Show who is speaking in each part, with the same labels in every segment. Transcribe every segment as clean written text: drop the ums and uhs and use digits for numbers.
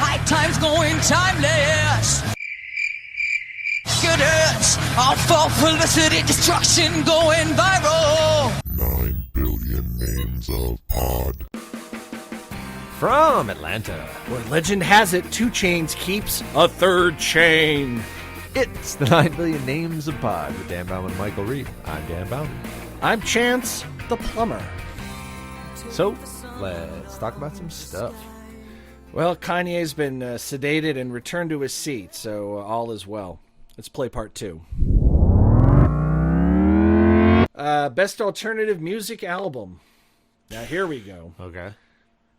Speaker 1: high times going timeless. Good hurts, all for publicity, destruction going viral.
Speaker 2: 9 billion names of pod.
Speaker 3: From Atlanta, where legend has it 2 Chainz keeps a 3rd chain. It's the 9 billion names of pod with Dan Bauman and Michael Reed. I'm Dan Bauman. I'm Chance the Plumber. So, let's talk about some stuff. Well, Kanye's been sedated and returned to his seat, so all is well. Let's play part 2. Best alternative music album. Now, here we go.
Speaker 4: Okay.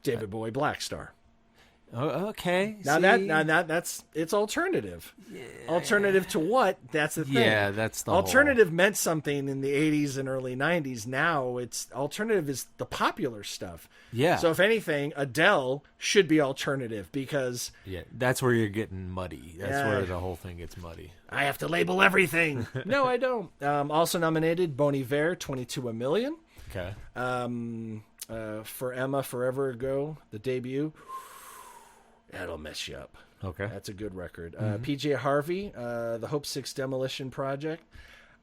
Speaker 3: David Bowie, Black Star.
Speaker 4: Oh, okay.
Speaker 3: Now that's it's alternative. Yeah. Alternative to what? That's the thing.
Speaker 4: Yeah, that's the
Speaker 3: alternative meant something in the 80s and early 90s. Now it's alternative is the popular stuff.
Speaker 4: Yeah.
Speaker 3: So if anything, Adele should be alternative because
Speaker 4: that's where you're getting muddy. That's where the whole thing gets muddy.
Speaker 3: I have to label everything. No, I don't. Also nominated Bon Iver, 22 a Million.
Speaker 4: Okay.
Speaker 3: For Emma, Forever Ago, the debut. That'll mess you up.
Speaker 4: Okay.
Speaker 3: That's a good record. PJ Harvey, the Hope 6 Demolition Project.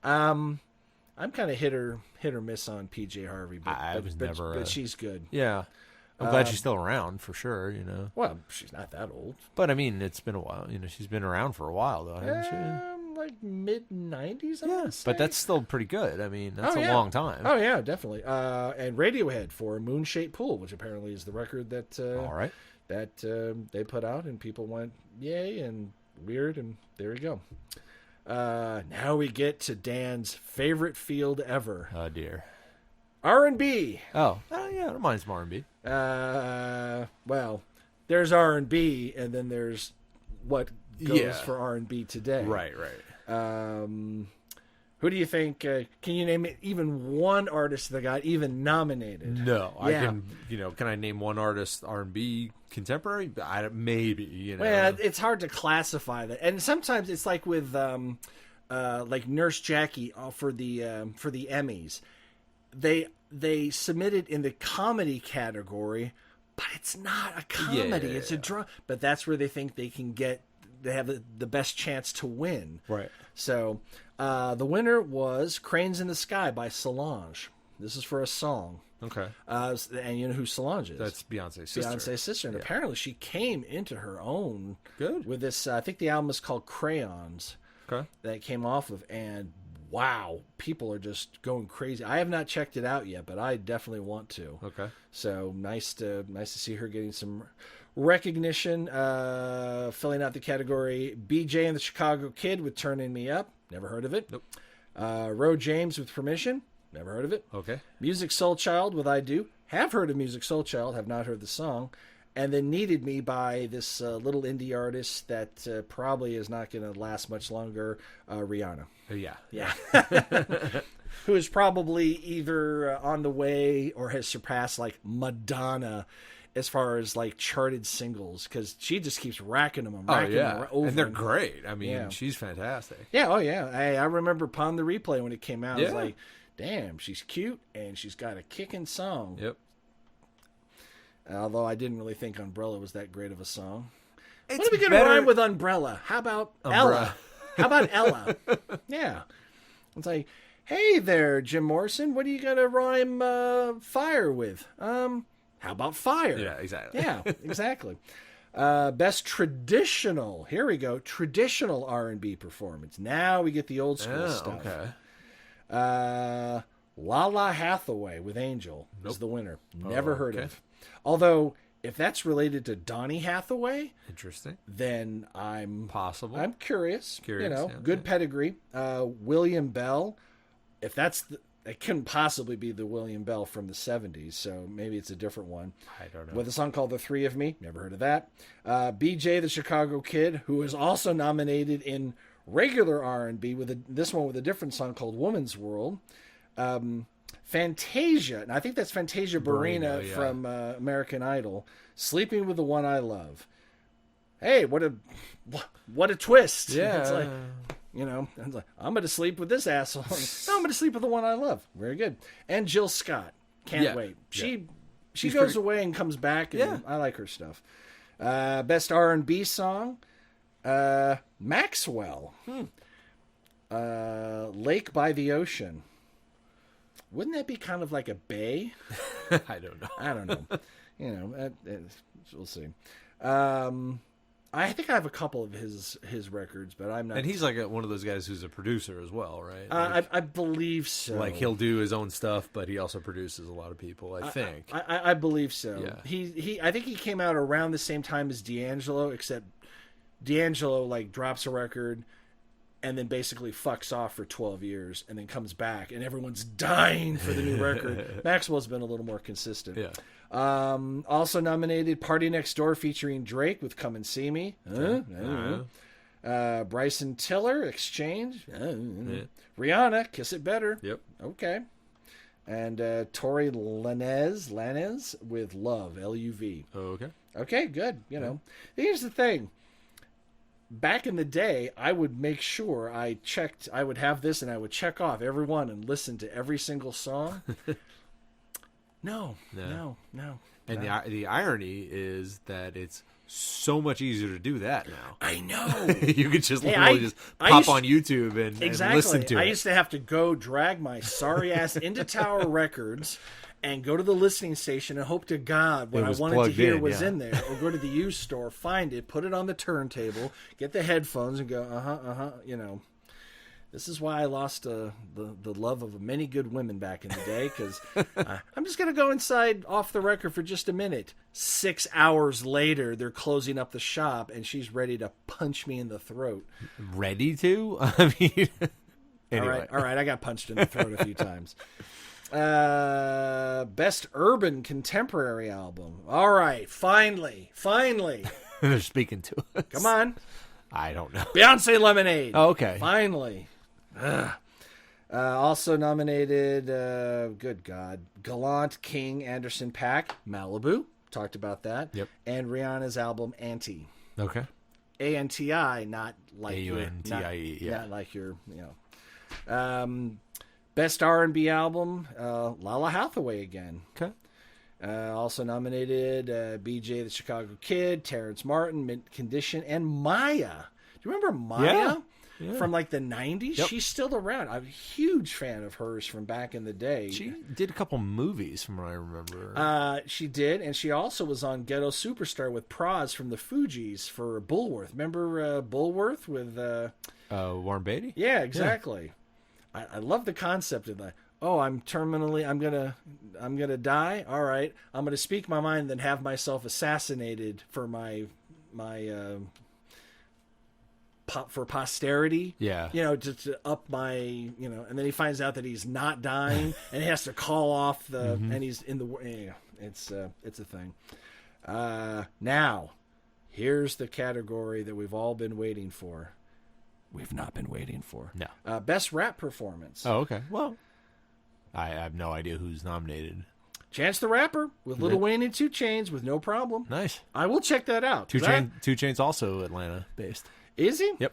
Speaker 3: I'm kind of hit or miss on PJ Harvey, but she's good.
Speaker 4: Yeah. I'm glad she's still around for sure, you know.
Speaker 3: Well, she's not that old.
Speaker 4: But I mean, it's been a while. You know, she's been around for a while though, hasn't she?
Speaker 3: Like mid-90s,
Speaker 4: Yes, but that's still pretty good. I mean, that's a long time.
Speaker 3: Oh, yeah, definitely. And Radiohead for Moon-Shaped Pool, which apparently is the record that
Speaker 4: all right.
Speaker 3: that they put out, and people went, yay, and weird, and there we go. Now we get to Dan's favorite field ever.
Speaker 4: Oh, dear.
Speaker 3: R&B.
Speaker 4: Oh, yeah, I don't mind some R&B.
Speaker 3: Well, there's R&B, and then there's what goes for R&B today.
Speaker 4: Right.
Speaker 3: Who do you think? Can you name even one artist that got even nominated?
Speaker 4: No, I can. Can I name one artist R&B contemporary? Maybe. You know.
Speaker 3: Well, it's hard to classify that, and sometimes it's like with like Nurse Jackie for the Emmys. They submitted in the comedy category, but it's not a comedy. It's a drama. But that's where they think they can get. They have the best chance to win.
Speaker 4: Right.
Speaker 3: So the winner was Cranes in the Sky by Solange. This is for a song.
Speaker 4: Okay.
Speaker 3: And you know who Solange is?
Speaker 4: That's Beyonce's sister.
Speaker 3: Beyonce's sister. And apparently she came into her own
Speaker 4: Good.
Speaker 3: with this. I think the album is called Crayons.
Speaker 4: Okay.
Speaker 3: That it came off of. And wow, people are just going crazy. I have not checked it out yet, but I definitely want to.
Speaker 4: Okay.
Speaker 3: So nice to see her getting some recognition, filling out the category. BJ and the Chicago Kid with Turning Me Up. Never heard of it.
Speaker 4: Nope.
Speaker 3: Ro James with Permission. Never heard of it.
Speaker 4: Okay.
Speaker 3: Music Soul Child with I Do. Have heard of Music Soul Child. Have not heard the song. And then Needed Me by this little indie artist that probably is not going to last much longer, Rihanna.
Speaker 4: Yeah.
Speaker 3: Who is probably either on the way or has surpassed like Madonna as far as like charted singles, because she just keeps racking them over.
Speaker 4: And they're great. I mean, she's fantastic.
Speaker 3: Yeah, I remember Upon the Replay when it came out. I was like, damn, she's cute and she's got a kicking song.
Speaker 4: Yep.
Speaker 3: Although I didn't really think Umbrella was that great of a song.
Speaker 4: It's
Speaker 3: What are we going to rhyme with Umbrella? How about Ella? How about Ella? Yeah. It's like, hey there, Jim Morrison, what are you going to rhyme fire with? How about fire?
Speaker 4: Yeah, exactly.
Speaker 3: Yeah, exactly. Best traditional. Here we go. Traditional R&B performance. Now we get the old school stuff.
Speaker 4: Okay.
Speaker 3: Lala Hathaway with Angel is the winner. Never heard of. Although, if that's related to Donny Hathaway,
Speaker 4: interesting.
Speaker 3: Then I'm curious. Good pedigree. William Bell. If that's it couldn't possibly be the William Bell from the 70s, so maybe it's a different one.
Speaker 4: I don't know.
Speaker 3: With a song called The Three of Me. Never heard of that. BJ the Chicago Kid, who is also nominated in regular R&B with this one with a different song called Woman's World. Fantasia, and I think that's Fantasia Barrina from American Idol. Sleeping with the One I Love. Hey, what a twist.
Speaker 4: Yeah.
Speaker 3: It's like, it's like, I'm going to sleep with this asshole. No, I'm going to sleep with the one I love. Very good. And Jill Scott. Can't wait. She goes away and comes back, and I like her stuff.
Speaker 5: Best R&B song, Maxwell. Lake by the Ocean. Wouldn't that be kind of like a bay?
Speaker 4: I don't know.
Speaker 5: I don't know. You know, we'll see. I think I have a couple of his records, but I'm not.
Speaker 4: And he's like one of those guys who's a producer as well, right?
Speaker 5: I believe so.
Speaker 4: Like he'll do his own stuff, but he also produces a lot of people. I think.
Speaker 5: I believe so.
Speaker 4: Yeah.
Speaker 5: I think he came out around the same time as D'Angelo, except D'Angelo like drops a record and then basically fucks off for 12 years and then comes back and everyone's dying for the new record. Maxwell's been a little more consistent.
Speaker 4: Yeah.
Speaker 5: Also nominated Party Next Door featuring Drake with Come and See Me. Bryson Tiller, Exchange. Rihanna, Kiss It Better.
Speaker 4: Yep.
Speaker 5: Okay. And Tory Lanez with Love, L-U-V.
Speaker 4: Okay.
Speaker 5: Okay, good. You know, here's the thing. Back in the day, I would make sure I would have this and I would check off every one and listen to every single song. No.
Speaker 4: And the irony is that it's so much easier to do that now.
Speaker 5: I know.
Speaker 4: You could just literally just pop on YouTube and listen to it.
Speaker 5: I used to have to go drag my sorry ass into Tower Records and go to the listening station and hope to God what I wanted to hear was in there. Or go to the used store, find it, put it on the turntable, get the headphones and go, you know. This is why I lost the love of many good women back in the day, because I'm just going to go inside off the record for just a minute. 6 hours later, they're closing up the shop, and she's ready to punch me in the throat.
Speaker 4: Ready to? I mean, anyway.
Speaker 5: All right, I got punched in the throat a few times. Best Urban Contemporary Album. All right, finally.
Speaker 4: They're speaking to us.
Speaker 5: Come on.
Speaker 4: I don't know.
Speaker 5: Beyonce Lemonade.
Speaker 4: Oh, okay.
Speaker 5: Finally. Also nominated, good God, Gallant, King, Anderson .Paak, Malibu. Talked about that.
Speaker 4: Yep.
Speaker 5: And Rihanna's album, Anti.
Speaker 4: Okay.
Speaker 5: A-N-T-I, not like
Speaker 4: A-U-N-T-I-E, yeah.
Speaker 5: Not like your, you know. Best R&B album, Lala Hathaway again.
Speaker 4: Okay.
Speaker 5: Also nominated BJ the Chicago Kid, Terrence Martin, Mint Condition, and Maya. Do you remember Maya?
Speaker 4: Yeah.
Speaker 5: From like the 90s?
Speaker 4: Yep.
Speaker 5: She's still around. I'm a huge fan of hers from back in the day.
Speaker 4: She did a couple movies from what I remember.
Speaker 5: She did, and she also was on Ghetto Superstar with Praz from the Fugees for Bulworth. Remember Bulworth with...
Speaker 4: Warren Beatty?
Speaker 5: Yeah, exactly. Yeah. I love the concept of that. Oh, I'm gonna die. All right, I'm gonna speak my mind, then have myself assassinated for my for posterity.
Speaker 4: Yeah,
Speaker 5: you know, to up my, you know, and then he finds out that he's not dying, and he has to call off the, and he's in the. Yeah, it's a thing. Now, here's the category that we've all been waiting for. We've not been waiting for.
Speaker 4: No.
Speaker 5: Best rap performance.
Speaker 4: Oh, okay. Well, I have no idea who's nominated.
Speaker 5: Chance the Rapper with Lil Wayne and 2 Chainz with No Problem.
Speaker 4: Nice.
Speaker 5: I will check that out.
Speaker 4: 2 Chainz also Atlanta based.
Speaker 5: Is he?
Speaker 4: Yep.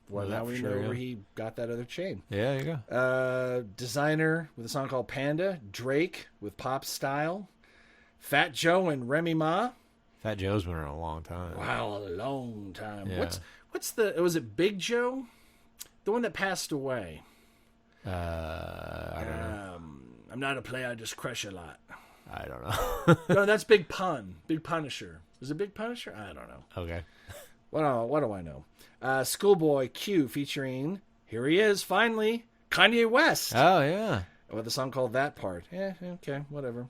Speaker 5: Well, now we know where he got that other chain.
Speaker 4: Yeah, there you go.
Speaker 5: Designer with a song called Panda. Drake with Pop Style. Fat Joe and Remy Ma.
Speaker 4: Fat Joe's been around a long time.
Speaker 5: Wow, a long time.
Speaker 4: Yeah.
Speaker 5: What's was it Big Joe? The one that passed away.
Speaker 4: I don't know.
Speaker 5: I'm not a player, I just crush a lot.
Speaker 4: I don't know.
Speaker 5: No, that's Big Pun. Big Punisher. Was it Big Punisher? I don't know.
Speaker 4: Okay.
Speaker 5: What do I know? Schoolboy Q featuring, here he is, finally, Kanye West.
Speaker 4: Oh, yeah.
Speaker 5: With a song called That Part. Yeah, okay, whatever.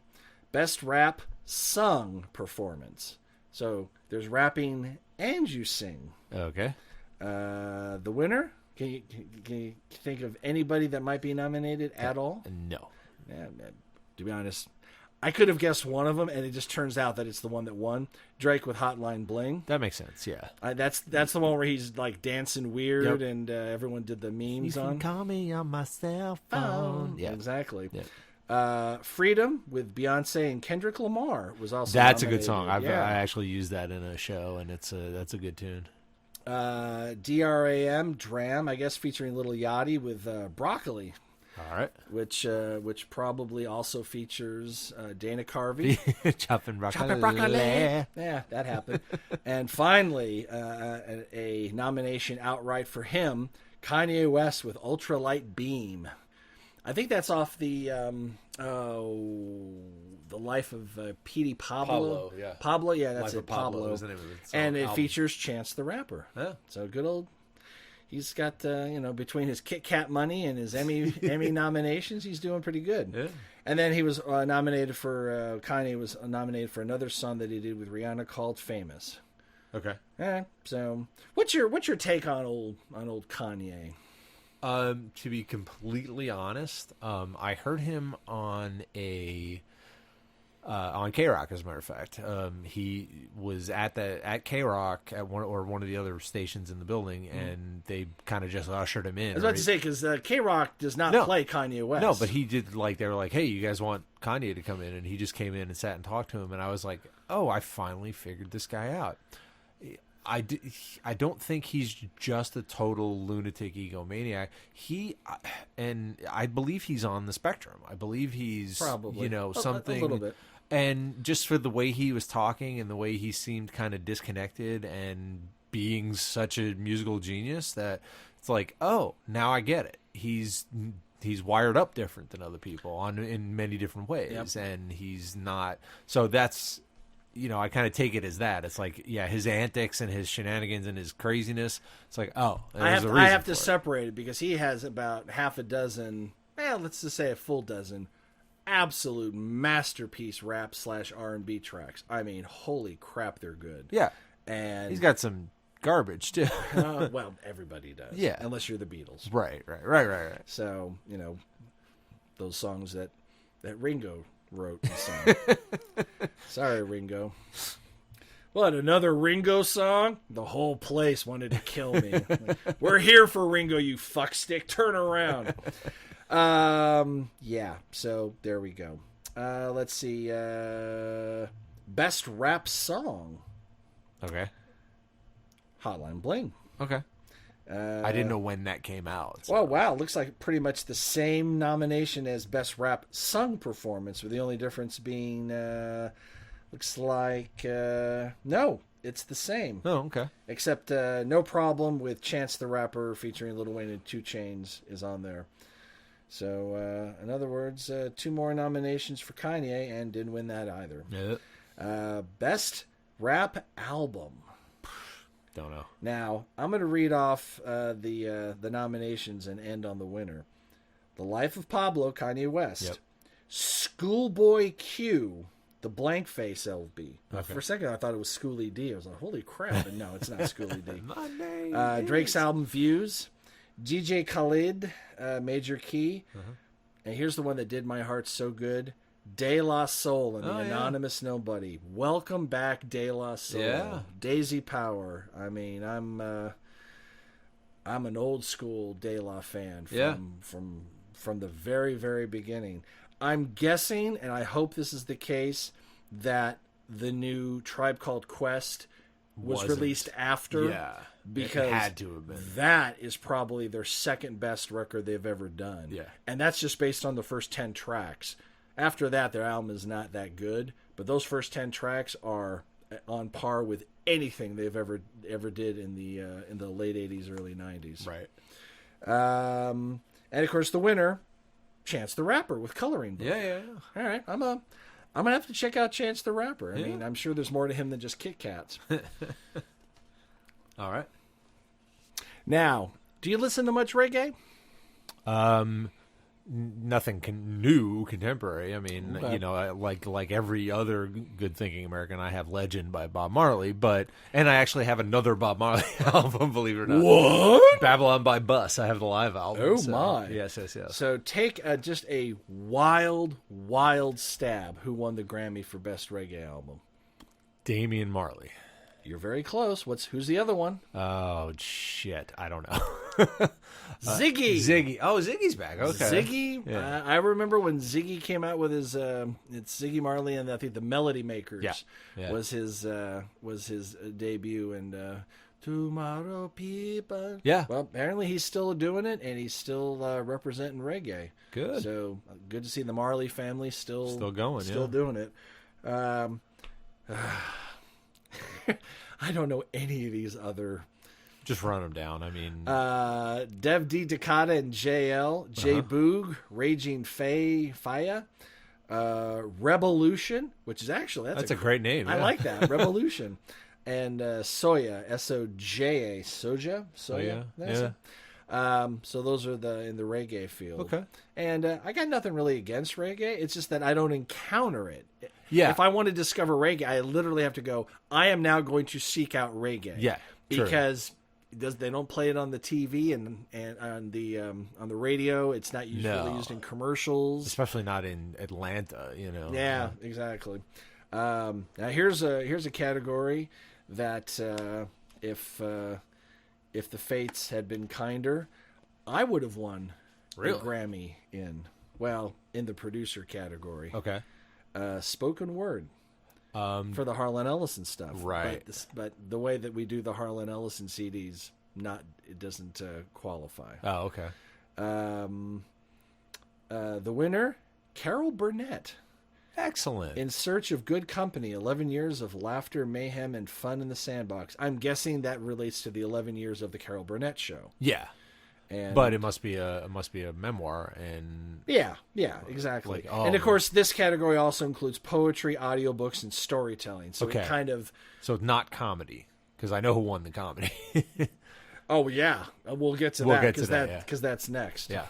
Speaker 5: Best rap sung performance. So there's rapping and you sing.
Speaker 4: Okay.
Speaker 5: The winner? Can you think of anybody that might be nominated at all?
Speaker 4: No.
Speaker 5: Yeah, to be honest, I could have guessed one of them, and it just turns out that it's the one that won. Drake with Hotline Bling.
Speaker 4: That makes sense, yeah.
Speaker 5: That's the one where he's like dancing weird, and everyone did the memes
Speaker 4: you
Speaker 5: on.
Speaker 4: You can call me on my cell phone.
Speaker 5: Yeah, exactly.
Speaker 4: Yeah.
Speaker 5: Freedom with Beyonce and Kendrick Lamar was also
Speaker 4: That's
Speaker 5: nominated.
Speaker 4: a good song. I actually used that in a show, and that's a good tune.
Speaker 5: DRAM, I guess, featuring Lil Yachty with Broccoli.
Speaker 4: All right.
Speaker 5: which probably also features Dana Carvey.
Speaker 4: Chopping broccoli.
Speaker 5: Yeah, that happened. And finally, a nomination outright for him, Kanye West with Ultralight Beam. I think that's off the Life of Petey Pablo. Pablo, yeah, that's
Speaker 4: Life
Speaker 5: it.
Speaker 4: of Pablo
Speaker 5: Pablo.
Speaker 4: is the name of the
Speaker 5: And it
Speaker 4: album.
Speaker 5: features Chance the Rapper.
Speaker 4: Yeah.
Speaker 5: So good old. He's got between his Kit Kat money and his Emmy nominations, he's doing pretty good.
Speaker 4: Yeah.
Speaker 5: And then he was nominated for Kanye was nominated for another song that he did with Rihanna called "Famous."
Speaker 4: Okay.
Speaker 5: So what's your take on old Kanye?
Speaker 4: To be completely honest, I heard him on on K-Rock, as a matter of fact. He was at K-Rock at one of the other stations in the building, and they kind of just ushered him in.
Speaker 5: I was about to say, because K-Rock does not play Kanye West.
Speaker 4: No, but he did, they were like, hey, you guys want Kanye to come in? And he just came in and sat and talked to him, and I was like, oh, I finally figured this guy out. I don't think he's just a total lunatic egomaniac. And I believe he's on the spectrum. I believe he's
Speaker 5: probably
Speaker 4: something
Speaker 5: a little bit.
Speaker 4: And just for the way he was talking and the way he seemed kind of disconnected and being such a musical genius, that it's like, oh, now I get it. He's wired up different than other people in many different ways, and he's not. So that's. I kind of take it as that. It's like, yeah, his antics and his shenanigans and his craziness. It's like, oh,
Speaker 5: I have to separate it because he has about half a dozen, let's just say a full dozen, absolute masterpiece rap / R&B tracks. I mean, holy crap, they're good.
Speaker 4: Yeah,
Speaker 5: and
Speaker 4: he's got some garbage too.
Speaker 5: Well, everybody does.
Speaker 4: Yeah,
Speaker 5: unless you're the Beatles.
Speaker 4: Right.
Speaker 5: So those songs that Ringo wrote and sang. Sorry, Ringo. What, another Ringo song? The whole place wanted to kill me. We're here for Ringo, you fuckstick. Turn around. Yeah, so there we go. Let's see. Best rap song.
Speaker 4: Okay.
Speaker 5: Hotline Bling.
Speaker 4: Okay. I didn't know when that came out. So.
Speaker 5: Well, wow. Looks like pretty much the same nomination as Best Rap Sung Performance, with the only difference being, looks like, no, it's the same.
Speaker 4: Oh, okay.
Speaker 5: Except No Problem with Chance the Rapper featuring Lil Wayne and 2 Chainz is on there. So, in other words, 2 more nominations for Kanye, and didn't win that either.
Speaker 4: Yeah.
Speaker 5: Best Rap Album.
Speaker 4: Don't know.
Speaker 5: Now, I'm going to read off the nominations and end on the winner. The Life of Pablo, Kanye West. Yep. Schoolboy Q, the Blank Face LP.
Speaker 4: Okay.
Speaker 5: For a second, I thought it was Schoolie D. I was like, holy crap. But no, it's not Schoolie D.
Speaker 4: My name
Speaker 5: Drake's album, Views. DJ Khaled, Major Key. Uh-huh. And here's the one that did my heart so good. De La Soul and the Anonymous Nobody. Welcome back, De La Soul.
Speaker 4: Yeah.
Speaker 5: Daisy Power. I mean, I'm an old school De La fan from the very, very beginning. I'm guessing, and I hope this is the case, that the new Tribe Called Quest was released after.
Speaker 4: Yeah.
Speaker 5: Because
Speaker 4: it had to have been.
Speaker 5: That is probably their second best record they've ever done.
Speaker 4: Yeah.
Speaker 5: And that's just based on the first 10 tracks. After that, their album is not that good, but those first 10 tracks are on par with anything they've ever did in the late 80s, early 90s.
Speaker 4: Right.
Speaker 5: And of course, the winner, Chance the Rapper with Coloring Book.
Speaker 4: Yeah.
Speaker 5: All right, I'm gonna have to check out Chance the Rapper. I mean, I'm sure there's more to him than just Kit Kats.
Speaker 4: All right.
Speaker 5: Now, do you listen to much reggae?
Speaker 4: Nothing new contemporary. I mean, like every other good thinking American, I have Legend by Bob Marley, and I actually have another Bob Marley album, believe it or not.
Speaker 5: What?
Speaker 4: Babylon by Bus. I have the live album.
Speaker 5: Oh,
Speaker 4: so,
Speaker 5: my.
Speaker 4: Yes.
Speaker 5: So take just a wild stab. Who won the Grammy for Best Reggae Album?
Speaker 4: Damian Marley.
Speaker 5: You're very close. Who's the other one?
Speaker 4: Oh, shit. I don't know.
Speaker 5: Ziggy.
Speaker 4: Oh, Ziggy's back. Okay.
Speaker 5: Ziggy.
Speaker 4: Yeah.
Speaker 5: I remember when Ziggy came out with his. It's Ziggy Marley and I think the Melody Makers.
Speaker 4: Yeah.
Speaker 5: Was his debut, and Tomorrow people.
Speaker 4: Yeah.
Speaker 5: Well, apparently he's still doing it, and he's still representing reggae.
Speaker 4: Good.
Speaker 5: So good to see the Marley family still
Speaker 4: going,
Speaker 5: still doing it. I don't know any of these other.
Speaker 4: Just run them down. I mean,
Speaker 5: Dev D. Dakota and JL, J. Boog, Raging Faya, Revolution, which is actually that's
Speaker 4: a great name.
Speaker 5: I
Speaker 4: yeah.
Speaker 5: like that, Revolution, and Soya, Soja, Soja.
Speaker 4: Yeah.
Speaker 5: So those are in the reggae field.
Speaker 4: Okay.
Speaker 5: And I got nothing really against reggae. It's just that I don't encounter it.
Speaker 4: Yeah.
Speaker 5: If I want to discover reggae, I literally have to go, I am now going to seek out reggae.
Speaker 4: Yeah. True.
Speaker 5: Because they don't play it on the TV and on the radio. It's not usually used in commercials.
Speaker 4: Especially not in Atlanta,
Speaker 5: Yeah, exactly. Now here's a category that if the fates had been kinder, I would have won a Grammy in the producer category.
Speaker 4: Okay.
Speaker 5: Spoken word for the Harlan Ellison stuff.
Speaker 4: Right.
Speaker 5: But the way that we do the Harlan Ellison CDs, it doesn't qualify.
Speaker 4: Oh, okay.
Speaker 5: The winner, Carol Burnett.
Speaker 4: Excellent.
Speaker 5: In Search of Good Company, 11 years of laughter, mayhem, and fun in the sandbox. I'm guessing that relates to the 11 years of the Carol Burnett show.
Speaker 4: Yeah. But it must be a memoir, and
Speaker 5: yeah, exactly.
Speaker 4: Like,
Speaker 5: and of course, this category also includes poetry, audiobooks, and storytelling. So
Speaker 4: okay.
Speaker 5: it kind of
Speaker 4: not comedy, because I know who won the comedy.
Speaker 5: Oh yeah, we'll get to that because that's next.
Speaker 4: Yeah.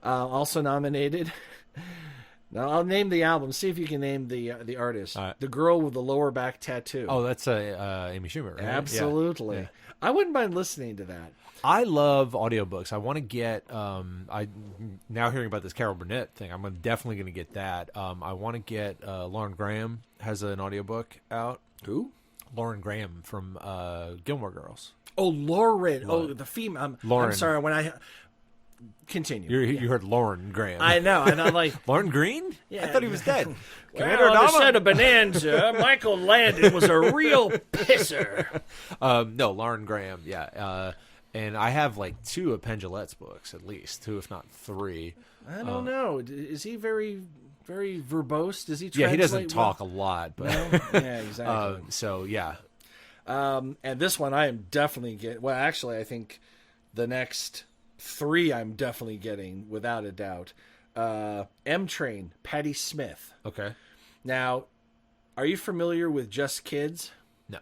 Speaker 5: Also nominated. Now I'll name the album. See if you can name the artist. The girl with the lower back tattoo.
Speaker 4: Oh, that's Amy Schumer, right?
Speaker 5: Absolutely.
Speaker 4: Yeah.
Speaker 5: I wouldn't mind listening to that.
Speaker 4: I love audiobooks. I want to get I now hearing about this Carol Burnett thing, I'm definitely going to get that. I want to get Lauren Graham has an audiobook out.
Speaker 5: Who?
Speaker 4: Lauren Graham from Gilmore Girls.
Speaker 5: Oh, Lauren. Oh, the female.
Speaker 4: Lauren.
Speaker 5: I'm sorry. When I continue,
Speaker 4: You heard Lauren Graham.
Speaker 5: I know, and I'm like
Speaker 4: Lauren Green.
Speaker 5: Yeah.
Speaker 4: I thought he was dead.
Speaker 5: Well, on the set of Bonanza, Michael Landon was a real pisser.
Speaker 4: No, Lauren Graham. Yeah. And I have like 2 of Penn Jillette's books, at least 2, if not 3.
Speaker 5: I don't know. Is he very, very verbose? Does he?
Speaker 4: Yeah, he doesn't
Speaker 5: translate
Speaker 4: talk a lot, but
Speaker 5: No? Yeah, exactly.
Speaker 4: so yeah.
Speaker 5: And this one I am definitely getting. Well, actually, I think the next 3 I'm definitely getting without a doubt. M Train, Patti Smith.
Speaker 4: Okay.
Speaker 5: Now, are you familiar with Just Kids?
Speaker 4: No.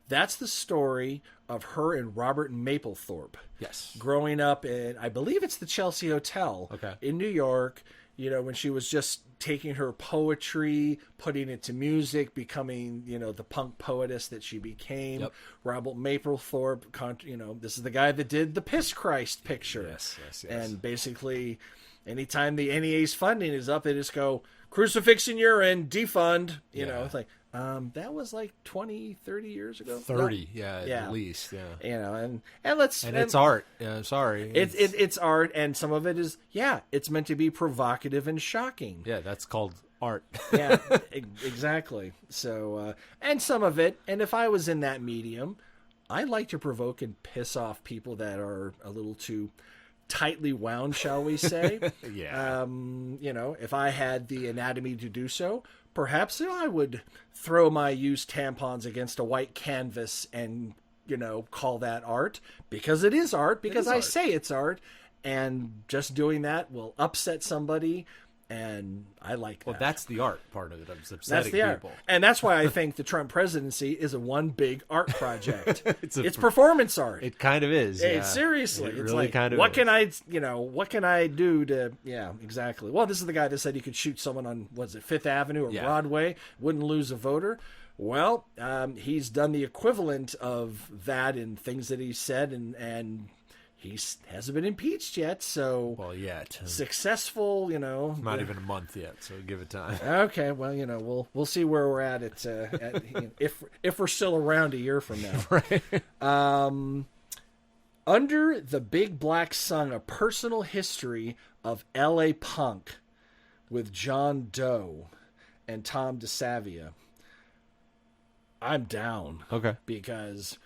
Speaker 5: That's the story of her and Robert Mapplethorpe.
Speaker 4: Yes.
Speaker 5: Growing up in, I believe it's the Chelsea Hotel in New York, when she was just taking her poetry, putting it to music, becoming, the punk poetess that she became.
Speaker 4: Yep.
Speaker 5: Robert Mapplethorpe, this is the guy that did the Piss Christ picture.
Speaker 4: Yes.
Speaker 5: And basically, anytime the NEA's funding is up, they just go, crucifix and urine, defund. It's like, that was like 20, 30 years ago.
Speaker 4: 30, at least,
Speaker 5: and let's...
Speaker 4: And it's art. Sorry.
Speaker 5: It's art, and some of it is, it's meant to be provocative and shocking.
Speaker 4: Yeah, that's called art.
Speaker 5: Yeah, exactly. So, and some of it, and if I was in that medium, I like to provoke and piss off people that are a little too tightly wound, shall we say.
Speaker 4: Yeah.
Speaker 5: If I had the anatomy to do so, perhaps I would throw my used tampons against a white canvas and, call that art, because it is art, because I say it's art, and just doing that will upset somebody, and I like that.
Speaker 4: Well, that's the art part of it. It's upsetting
Speaker 5: That's the art.
Speaker 4: people.
Speaker 5: And that's why I think the Trump presidency is a one big art project.
Speaker 4: It's
Speaker 5: performance art.
Speaker 4: It kind of is. Yeah.
Speaker 5: Seriously.
Speaker 4: It
Speaker 5: it's
Speaker 4: really
Speaker 5: like,
Speaker 4: kind of
Speaker 5: what
Speaker 4: is.
Speaker 5: can I do to, exactly. Well, this is the guy that said he could shoot someone on, Fifth Avenue or Broadway, wouldn't lose a voter. Well, he's done the equivalent of that in things that he said, and he hasn't been impeached yet, so...
Speaker 4: Well, yet.
Speaker 5: Successful,
Speaker 4: Not even a month yet, so give it time.
Speaker 5: Okay, well, we'll see where we're at if we're still around a year from now.
Speaker 4: Right.
Speaker 5: Under the Big Black Sun, a personal history of L.A. punk with John Doe and Tom DeSavia. I'm down.
Speaker 4: Okay.
Speaker 5: Because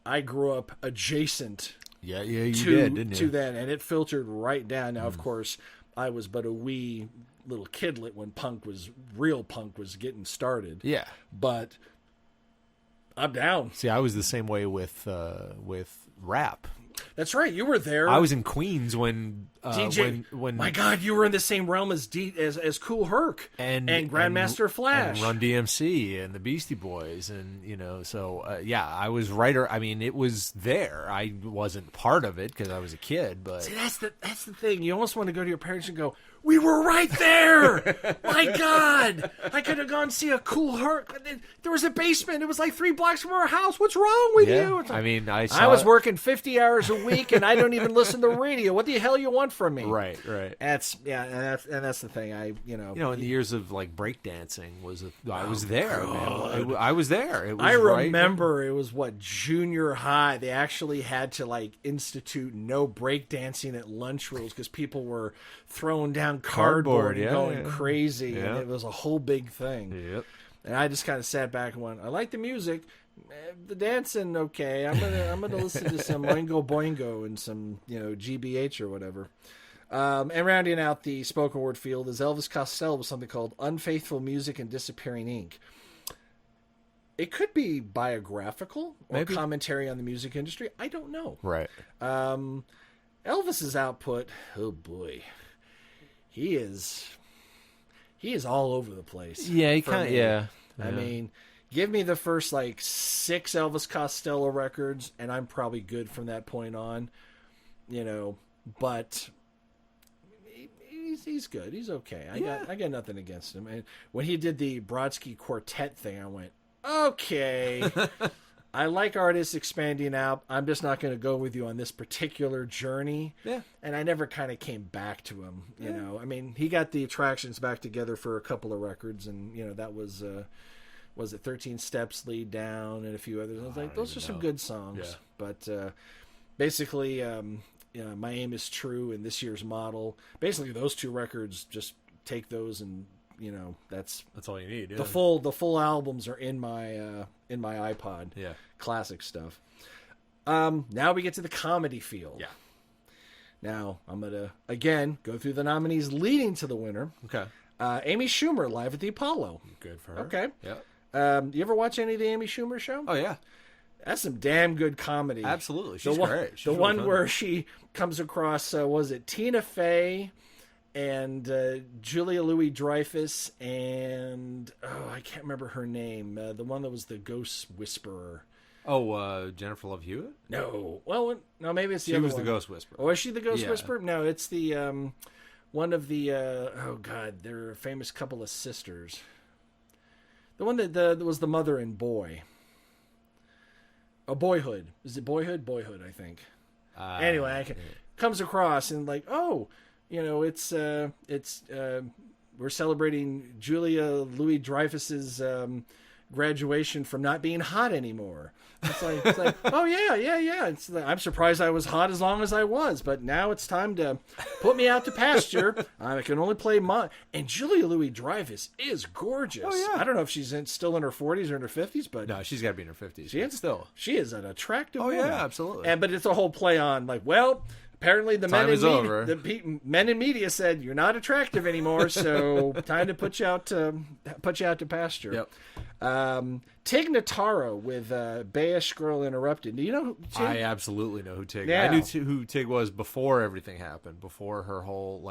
Speaker 5: I grew up adjacent
Speaker 4: Yeah, you
Speaker 5: to,
Speaker 4: did, didn't you?
Speaker 5: to that, and it filtered right down. Now, of course, I was but a wee little kidlet when real punk was getting started.
Speaker 4: Yeah.
Speaker 5: But I'm down.
Speaker 4: See, I was the same way with rap.
Speaker 5: That's right. You were there.
Speaker 4: I was in Queens when
Speaker 5: DJ.
Speaker 4: when
Speaker 5: My God, you were in the same realm as Cool Herc
Speaker 4: and
Speaker 5: Grandmaster Flash,
Speaker 4: and Run DMC and the Beastie Boys, and so yeah, I was right. I mean, it was there. I wasn't part of it because I was a kid, but
Speaker 5: see, that's the thing. You almost want to go to your parents and go, "We were right there." My God, I could have gone see a Cool Herc. There was a basement. It was like 3 blocks from our house. What's wrong with you?
Speaker 4: I mean,
Speaker 5: I was working 50 hours a week, and I don't even listen to radio. What the hell you want from me?
Speaker 4: Right.
Speaker 5: That's the thing.
Speaker 4: in the years of like breakdancing I was there, man. I was there. It was
Speaker 5: I remember it was junior high. They actually had to like institute no breakdancing at lunch rules because people were throwing down cardboard and going crazy, and it was a whole big thing.
Speaker 4: Yep.
Speaker 5: And I just kind of sat back and went, I like the music. The dancing, okay. I'm gonna listen to some Oingo Boingo and some GBH or whatever. And rounding out the spoken word field is Elvis Costello with something called Unfaithful Music and Disappearing Ink. It could be biographical or
Speaker 4: Maybe.
Speaker 5: commentary on the music industry. I don't know.
Speaker 4: Right.
Speaker 5: Elvis's output, oh boy, he is all over the place.
Speaker 4: Yeah, he
Speaker 5: for
Speaker 4: kind of
Speaker 5: me.
Speaker 4: yeah.
Speaker 5: I mean, give me the first 6 Elvis Costello records, and I'm probably good from that point on. But he's good. He's okay. I got nothing against him. And when he did the Brodsky Quartet thing, I went, okay. I like artists expanding out. I'm just not going to go with you on this particular journey. Yeah. And I never kind of came back to him, you know. I mean, he got the Attractions back together for a couple of records, and, that was it 13 Steps, Lead Down, and a few others. I was like, those are some good songs. Yeah. But basically, My Aim Is True and This Year's Model, basically those 2 records, just take those and, that's
Speaker 4: all you need. Yeah.
Speaker 5: The full albums are in my iPod.
Speaker 4: Yeah.
Speaker 5: Classic stuff. Now we get to the comedy field.
Speaker 4: Yeah.
Speaker 5: Now I'm gonna again go through the nominees leading to the winner.
Speaker 4: Okay.
Speaker 5: Amy Schumer, Live at the Apollo.
Speaker 4: Good for her.
Speaker 5: Okay.
Speaker 4: Yeah.
Speaker 5: You ever watch any of the Amy Schumer show?
Speaker 4: Oh yeah.
Speaker 5: That's some damn good comedy.
Speaker 4: Absolutely. She's great. She's
Speaker 5: the
Speaker 4: really
Speaker 5: one
Speaker 4: funny.
Speaker 5: where she comes across was it Tina Fey and Julia Louis-Dreyfus and I can't remember her name. The one that was the ghost whisperer.
Speaker 4: Oh, Jennifer Love Hewitt?
Speaker 5: No. Well, no, maybe it's the other one.
Speaker 4: She was the ghost whisperer.
Speaker 5: Oh, is she the ghost whisperer? No, it's the one of the oh god, they're a famous couple of sisters. The one that was the mother in Boy. Oh, Boyhood. Is it Boyhood? Boyhood, I think. Anyway, comes across and it's we're celebrating Julia Louis-Dreyfus's graduation from not being hot anymore. It's like oh yeah. It's like, I'm surprised I was hot as long as I was, but now it's time to put me out to pasture. I can only play and Julia Louis-Dreyfus is gorgeous.
Speaker 4: Oh, yeah.
Speaker 5: I don't know if she's still in her 40s or in her 50s, but
Speaker 4: No, she's got to be in her 50s.
Speaker 5: she is an attractive woman.
Speaker 4: yeah, absolutely.
Speaker 5: But it's a whole play on apparently the men in media said you're not attractive anymore, so time to put you out to pasture.
Speaker 4: Yep.
Speaker 5: Tig Notaro with Bayish Girl Interrupted. Do you know Tig?
Speaker 4: I absolutely know who Tig.
Speaker 5: Yeah.
Speaker 4: I knew who Tig was before everything happened. Before her whole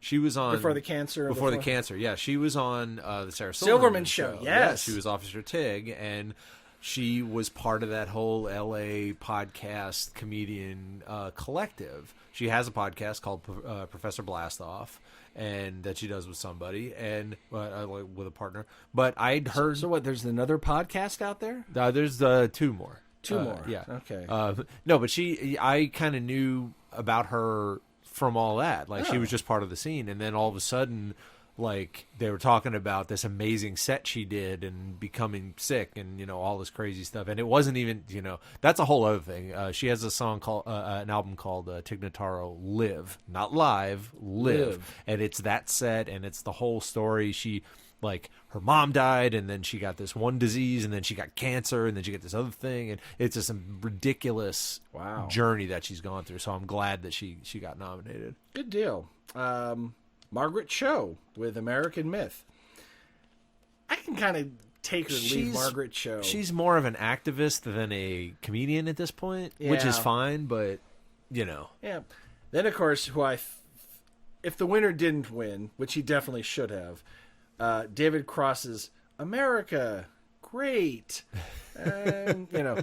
Speaker 4: she was on
Speaker 5: Before the cancer.
Speaker 4: Before the cancer, yeah, she was on the Sarah
Speaker 5: Silverman show. Yes,
Speaker 4: yeah, she was Officer Tig, and she was part of that whole LA podcast comedian collective. She has a podcast called Professor Blastoff, and that she does with somebody and with a partner. But I'd heard.
Speaker 5: So what? There's another podcast out there.
Speaker 4: There's 2 more. 2 more. Yeah.
Speaker 5: Okay.
Speaker 4: No, but I kind of knew about her from all that. She was just part of the scene, and then all of a sudden, they were talking about this amazing set she did and becoming sick and all this crazy stuff, and it wasn't even that's a whole other thing. She has a song called an album called Tig Notaro Live, not Live, Live, and it's that set and it's the whole story. She like her mom died, and then she got this one disease, and then she got cancer, and then she got this other thing, and it's just a ridiculous journey that she's gone through. So I'm glad that she got nominated.
Speaker 5: Good deal. Margaret Cho with American Myth. I can kind of take or leave Margaret Cho.
Speaker 4: She's more of an activist than a comedian at this point, which is fine, but you know.
Speaker 5: Yeah. Then of course, if the winner didn't win, which he definitely should have, David Cross's America, great. And, you know,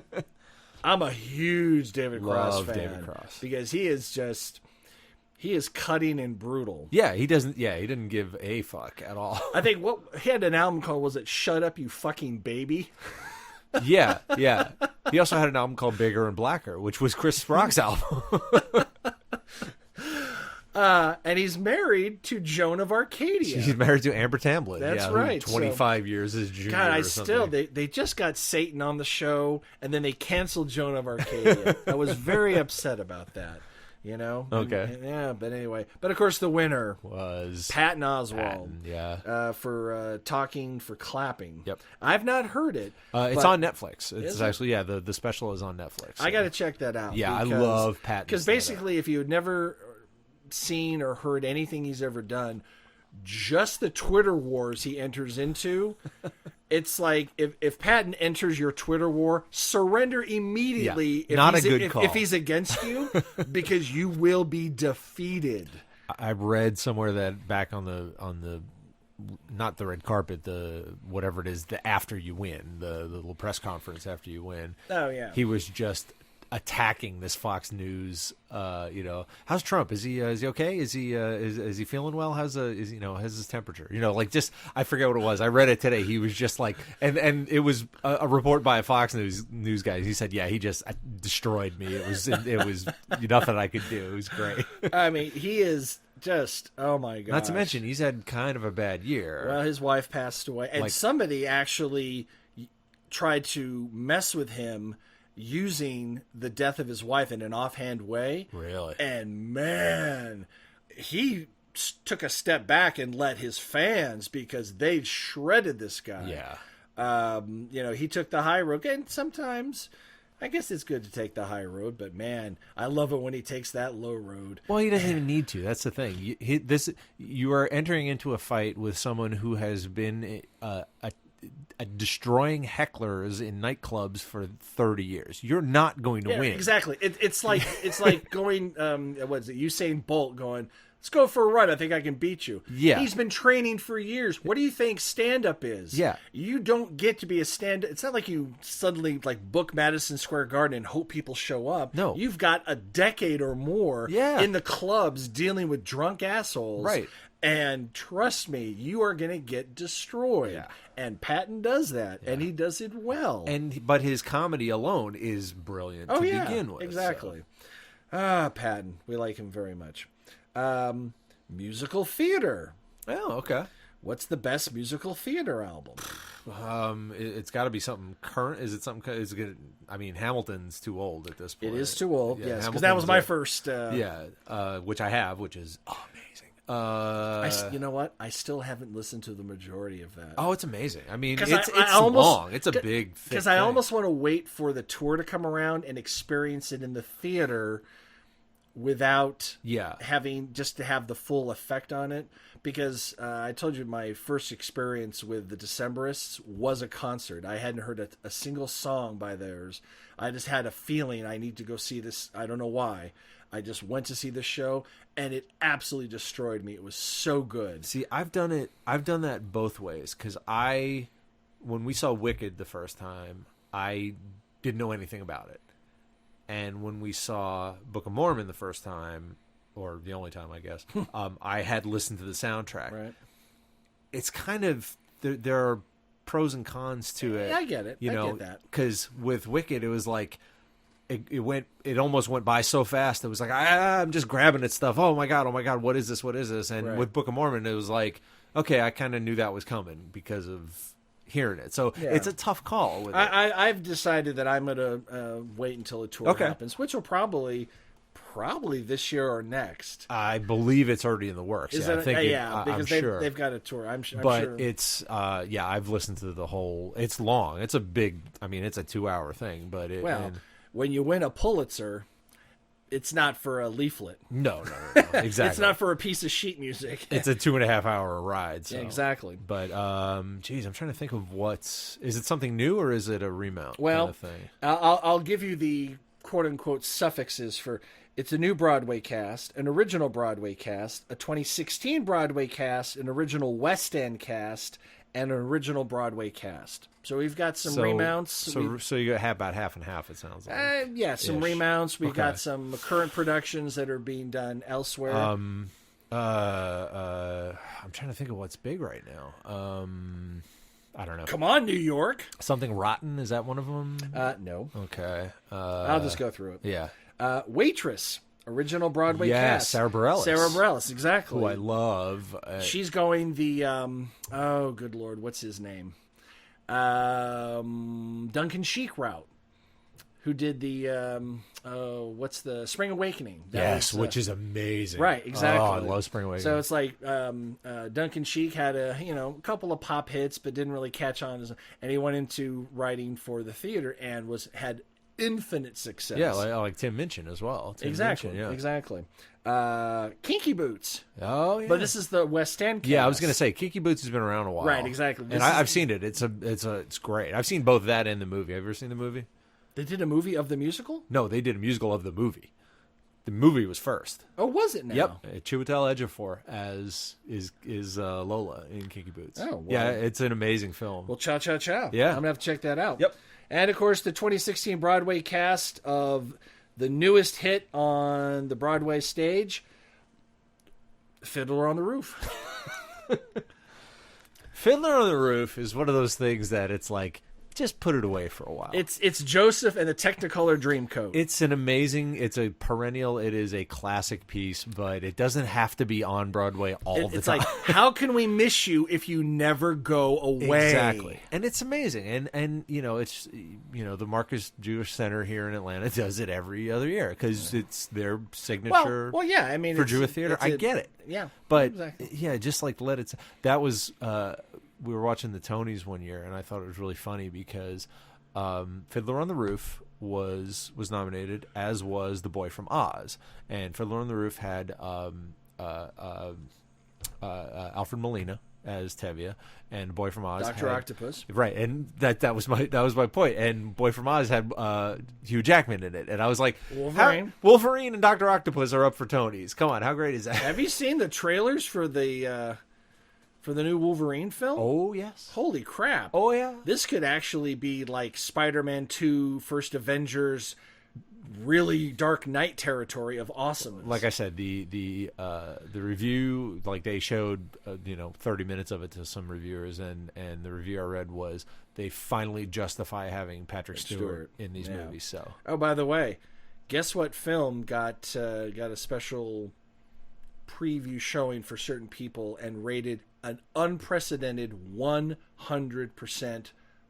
Speaker 5: I'm a huge David Cross fan.
Speaker 4: David Cross.
Speaker 5: Because he is cutting and brutal.
Speaker 4: Yeah, he didn't give a fuck at all.
Speaker 5: I think he had an album called, was it Shut Up You Fucking Baby?
Speaker 4: Yeah. He also had an album called Bigger and Blacker, which was Chris Rock's album.
Speaker 5: And he's married to Joan of Arcadia.
Speaker 4: He's married to Amber Tamblyn.
Speaker 5: That's right.
Speaker 4: 25 years his junior. God,
Speaker 5: they just got Satan on the show, and then they canceled Joan of Arcadia. I was very upset about that. You know?
Speaker 4: Okay.
Speaker 5: But anyway. But of course the winner
Speaker 4: was
Speaker 5: Patton Oswalt.
Speaker 4: For
Speaker 5: Talking for Clapping.
Speaker 4: Yep.
Speaker 5: I've not heard it.
Speaker 4: It's on Netflix. It's actually, the special is on Netflix. So.
Speaker 5: I got to check that out.
Speaker 4: Yeah, I love Patton.
Speaker 5: Because basically, if you had never seen or heard anything he's ever done, just the Twitter wars he enters into, it's like if Patton enters your Twitter war, surrender immediately.
Speaker 4: Yeah, not a good call.
Speaker 5: If he's against you, because you will be defeated.
Speaker 4: I read somewhere that back on the not the red carpet, the whatever it is, the after you win, the little press conference after you win.
Speaker 5: Oh yeah,
Speaker 4: he was just attacking this Fox News. How's Trump? Is he okay? Is he feeling well? How's his temperature? Just I forget what it was. I read it today. He was just like, and it was a report by a Fox News guy. He said, yeah, he just destroyed me. It was nothing I could do. It was great.
Speaker 5: I mean, he is just, oh my god.
Speaker 4: Not to mention he's had kind of a bad year.
Speaker 5: Well, his wife passed away, and somebody actually tried to mess with him using the death of his wife in an offhand way.
Speaker 4: Really?
Speaker 5: And man, he took a step back and let his fans, because they shredded this guy.
Speaker 4: Yeah.
Speaker 5: He took the high road, and sometimes I guess it's good to take the high road, but man, I love it when he takes that low road.
Speaker 4: Well, he doesn't even need to. That's the thing. You are entering into a fight with someone who has been destroying hecklers in nightclubs for 30 years. You're not going to win.
Speaker 5: Exactly. It's like going what is it? Usain Bolt going, let's go for a run. I think I can beat you.
Speaker 4: Yeah.
Speaker 5: He's been training for years. What do you think stand-up is?
Speaker 4: Yeah.
Speaker 5: You don't get to be a stand-up. It's not like you suddenly book Madison Square Garden and hope people show up.
Speaker 4: No.
Speaker 5: You've got a decade or more in the clubs dealing with drunk assholes.
Speaker 4: Right.
Speaker 5: And trust me, you are going to get destroyed.
Speaker 4: Yeah.
Speaker 5: And Patton does that, and he does it well.
Speaker 4: But his comedy alone is brilliant to begin with.
Speaker 5: Exactly. So. Patton, we like him very much. Musical theater.
Speaker 4: Oh, okay.
Speaker 5: What's the best musical theater album?
Speaker 4: It's got to be something current. Is it something? Is it good? I mean, Hamilton's too old at this point.
Speaker 5: It is too old. Yes, because that was my first.
Speaker 4: Which I have, which is amazing.
Speaker 5: You know what? I still haven't listened to the majority of that.
Speaker 4: Oh, it's amazing. I mean, it's
Speaker 5: almost
Speaker 4: long. It's a big thing.
Speaker 5: Because I almost want to wait for the tour to come around and experience it in the theater without having just to have the full effect on it. Because I told you my first experience with the Decemberists was a concert. I hadn't heard a single song by theirs. I just had a feeling I need to go see this. I don't know why. I just went to see the show, and it absolutely destroyed me. It was so good.
Speaker 4: See, I've done that both ways, because when we saw Wicked the first time, I didn't know anything about it. And when we saw Book of Mormon the first time, or the only time, I guess, I had listened to the soundtrack.
Speaker 5: Right.
Speaker 4: It's kind of, there are pros and cons to it.
Speaker 5: Yeah, I get it. I get that.
Speaker 4: Because with Wicked, it was like, it almost went by so fast. It was like, I'm just grabbing at stuff. Oh my god, what is this? And with Book of Mormon, it was like, okay, I kind of knew that was coming because of hearing it. So it's a tough call with it.
Speaker 5: I've decided that I'm going to wait until a tour happens, which will probably probably this year or next.
Speaker 4: I believe it's already in the works.
Speaker 5: Is
Speaker 4: yeah,
Speaker 5: it?
Speaker 4: I think
Speaker 5: Because they've got a tour. I'm
Speaker 4: but
Speaker 5: sure.
Speaker 4: it's I've listened to the whole. It's long. It's a big. I mean, it's a 2-hour thing. But
Speaker 5: when you win a Pulitzer, it's not for a leaflet.
Speaker 4: No, exactly.
Speaker 5: It's not for a piece of sheet music.
Speaker 4: It's a 2.5-hour ride. So.
Speaker 5: Yeah, exactly.
Speaker 4: But geez, I'm trying to think of is it something new or is it a remount?
Speaker 5: Well,
Speaker 4: kind of thing?
Speaker 5: I'll give you the quote unquote suffixes for. It's a new Broadway cast, an original Broadway cast, a 2016 Broadway cast, an original West End cast, and an original Broadway cast. So we've got some remounts.
Speaker 4: So you got about half and half. It sounds like.
Speaker 5: Some remounts. We've got some current productions that are being done elsewhere.
Speaker 4: I'm trying to think of what's big right now. I don't know.
Speaker 5: Come on, New York.
Speaker 4: Something Rotten, is that one of them?
Speaker 5: No.
Speaker 4: Okay.
Speaker 5: I'll just go through it.
Speaker 4: Yeah.
Speaker 5: Waitress, original Broadway cast.
Speaker 4: Sarah Bareilles.
Speaker 5: Sarah Bareilles, exactly.
Speaker 4: Who I love.
Speaker 5: She's going the, oh, good Lord, what's his name? Duncan Sheik route, who did the, what's the Spring Awakening?
Speaker 4: Which is amazing.
Speaker 5: Right, exactly.
Speaker 4: Oh, I love Spring Awakening.
Speaker 5: So it's like Duncan Sheik had a couple of pop hits, but didn't really catch on, and he went into writing for the theater and had infinite success.
Speaker 4: Yeah, like Tim Minchin as well.
Speaker 5: Exactly. Kinky Boots.
Speaker 4: Oh, yeah.
Speaker 5: But this is the West End cast.
Speaker 4: Yeah, I was going to say Kinky Boots has been around a while.
Speaker 5: Right, exactly.
Speaker 4: And I've seen it. It's great. I've seen both that and the movie. Have you ever seen the movie?
Speaker 5: They did a movie of the musical?
Speaker 4: No, they did a musical of the movie. The movie was first.
Speaker 5: Oh, was it now?
Speaker 4: Yep. Chiwetel Ejiofor is Lola in Kinky Boots.
Speaker 5: Oh, wow.
Speaker 4: Yeah, it's an amazing film.
Speaker 5: Well, cha.
Speaker 4: Yeah.
Speaker 5: I'm going to have to check that out.
Speaker 4: Yep.
Speaker 5: And, of course, the 2016 Broadway cast of the newest hit on the Broadway stage, Fiddler on the Roof.
Speaker 4: Fiddler on the Roof is one of those things that it's like, just put it away for a while.
Speaker 5: It's Joseph and the Technicolor Dreamcoat.
Speaker 4: It's a perennial, it is a classic piece, but it doesn't have to be on Broadway all the time.
Speaker 5: It's like, how can we miss you if you never go away?
Speaker 4: Exactly. And it's amazing. And it's, the Marcus Jewish Center here in Atlanta does it every other year because it's their signature
Speaker 5: well, yeah, I mean,
Speaker 4: for Jewish theater. I get it.
Speaker 5: Yeah.
Speaker 4: But,
Speaker 5: exactly.
Speaker 4: Yeah, just like that was... we were watching the Tonys one year, and I thought it was really funny because Fiddler on the Roof was nominated, as was The Boy from Oz. And Fiddler on the Roof had Alfred Molina as Tevye, and The Boy from Oz
Speaker 5: Dr. Octopus.
Speaker 4: Right, and that was my point. And Boy from Oz had Hugh Jackman in it, and I was like, Wolverine and Dr. Octopus are up for Tonys. Come on, how great is that?
Speaker 5: Have you seen the trailers for the new Wolverine film?
Speaker 4: Oh, yes.
Speaker 5: Holy crap.
Speaker 4: Oh, yeah.
Speaker 5: This could actually be like Spider-Man 2, First Avengers, really Dark Knight territory of awesomeness.
Speaker 4: Like I said, the review, like they showed 30 minutes of it to some reviewers, and the review I read was they finally justify having Patrick Stewart in these movies. So,
Speaker 5: oh, by the way, guess what film got a special preview showing for certain people and rated an unprecedented 100%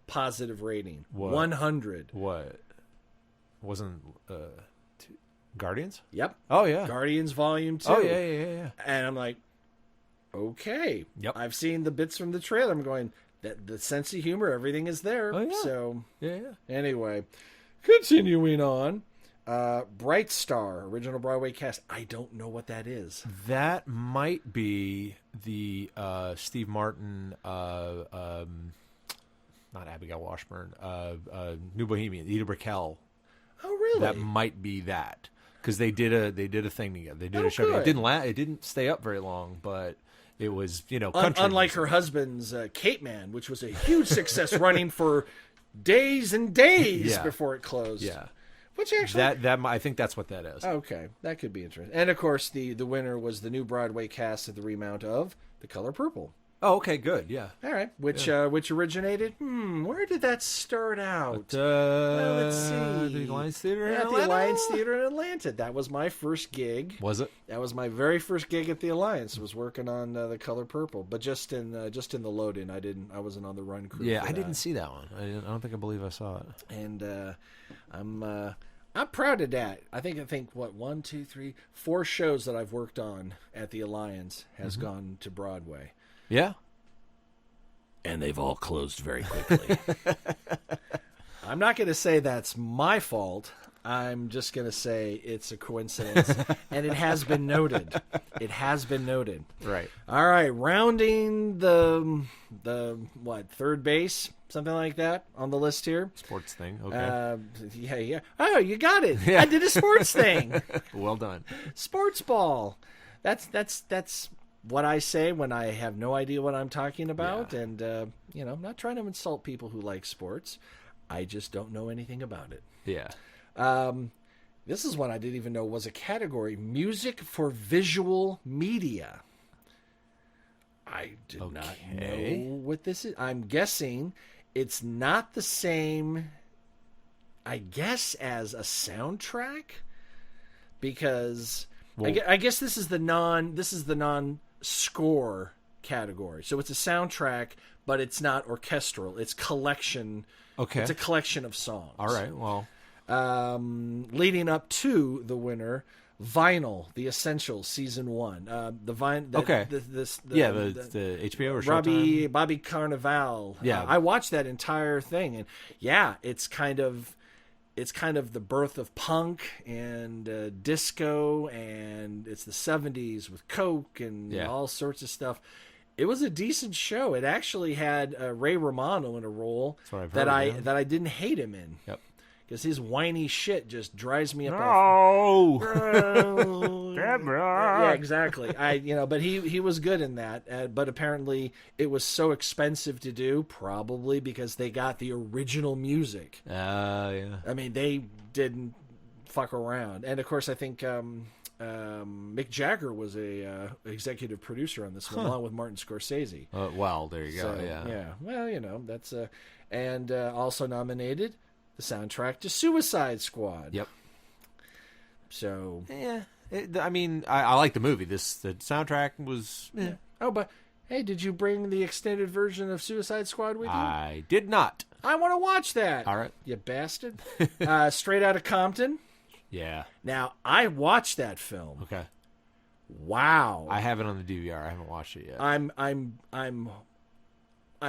Speaker 5: positive rating.
Speaker 4: What?
Speaker 5: 100.
Speaker 4: What? Wasn't Guardians?
Speaker 5: Yep.
Speaker 4: Oh, yeah.
Speaker 5: Guardians Volume 2.
Speaker 4: Oh, yeah.
Speaker 5: And I'm like, okay.
Speaker 4: Yep.
Speaker 5: I've seen the bits from the trailer. I'm going, that the sense of humor, everything is there.
Speaker 4: Oh, yeah.
Speaker 5: So,
Speaker 4: yeah.
Speaker 5: Anyway, continuing on. Bright Star, original Broadway cast. I don't know what that is.
Speaker 4: That might be the Steve Martin, not Abigail Washburn, New Bohemian, Ida Brickell.
Speaker 5: Oh, really?
Speaker 4: That might be that, because they did a thing together. They did a show.
Speaker 5: Good.
Speaker 4: It didn't stay up very long, but it was country
Speaker 5: unlike
Speaker 4: music.
Speaker 5: her husband's Cape Man, which was a huge success, running for days and days before it closed.
Speaker 4: Yeah.
Speaker 5: Which actually
Speaker 4: that I think that's what that is.
Speaker 5: Okay, that could be interesting. And of course, the winner was the new Broadway cast of the remount of The Color Purple.
Speaker 4: Oh, okay, good, yeah.
Speaker 5: All right, which originated? Where did that start out? Let's see.
Speaker 4: The Alliance Theater in
Speaker 5: At
Speaker 4: Atlanta?
Speaker 5: the Alliance Theater in Atlanta. That was my first gig.
Speaker 4: Was it?
Speaker 5: That was my very first gig at the Alliance. Was working on The Color Purple, but just in the load-in. I wasn't on the run crew.
Speaker 4: Yeah,
Speaker 5: for
Speaker 4: I
Speaker 5: that.
Speaker 4: didn't see that one. I don't think I believe I saw it.
Speaker 5: And I'm proud of that. I think what 1, 2, 3, 4 shows that I've worked on at the Alliance has gone to Broadway.
Speaker 4: Yeah.
Speaker 5: And they've all closed very quickly. I'm not going to say that's my fault. I'm just going to say it's a coincidence. And it has been noted. It has been noted.
Speaker 4: Right.
Speaker 5: All right. Rounding the third base, something like that on the list here.
Speaker 4: Sports thing. Okay.
Speaker 5: Yeah. Oh, you got it. Yeah. I did a sports thing.
Speaker 4: Well done.
Speaker 5: Sports ball. That's what I say when I have no idea what I'm talking about.
Speaker 4: Yeah.
Speaker 5: And, I'm not trying to insult people who like sports. I just don't know anything about it.
Speaker 4: Yeah.
Speaker 5: This is one I didn't even know was a category. Music for visual media. I did not know what this is. I'm guessing it's not the same, I guess, as a soundtrack. Because I guess this is the non-score category. So it's a soundtrack, but it's not orchestral. It's collection.
Speaker 4: Okay.
Speaker 5: It's a collection of songs.
Speaker 4: All right. Well,
Speaker 5: leading up to the winner, Vinyl, The Essentials, Season 1. The
Speaker 4: HBO or Showtime?
Speaker 5: Bobby Carnival.
Speaker 4: Yeah.
Speaker 5: I watched that entire thing, and it's kind of the birth of punk and disco, and it's the 70s with Coke and all sorts of stuff. It was a decent show. It actually had Ray Romano in a role that I didn't hate him in.
Speaker 4: Yep.
Speaker 5: Because his whiny shit just drives me up.
Speaker 4: Oh,
Speaker 5: Yeah, exactly. But he was good in that. But apparently it was so expensive to do, probably because they got the original music.
Speaker 4: Yeah.
Speaker 5: I mean, they didn't fuck around. And of course, I think Mick Jagger was a executive producer on this one, along with Martin Scorsese.
Speaker 4: Well, there you go.
Speaker 5: So,
Speaker 4: yeah.
Speaker 5: Well, that's and also nominated the soundtrack to Suicide Squad.
Speaker 4: Yep.
Speaker 5: So
Speaker 4: yeah, I like the movie. The soundtrack was. Yeah.
Speaker 5: Oh, but hey, did you bring the extended version of Suicide Squad with you?
Speaker 4: I did not.
Speaker 5: I want to watch that.
Speaker 4: All right,
Speaker 5: you bastard. Straight Outta Compton.
Speaker 4: Yeah.
Speaker 5: Now I watched that film.
Speaker 4: Okay.
Speaker 5: Wow.
Speaker 4: I have it on the DVR. I haven't watched it yet.
Speaker 5: I'm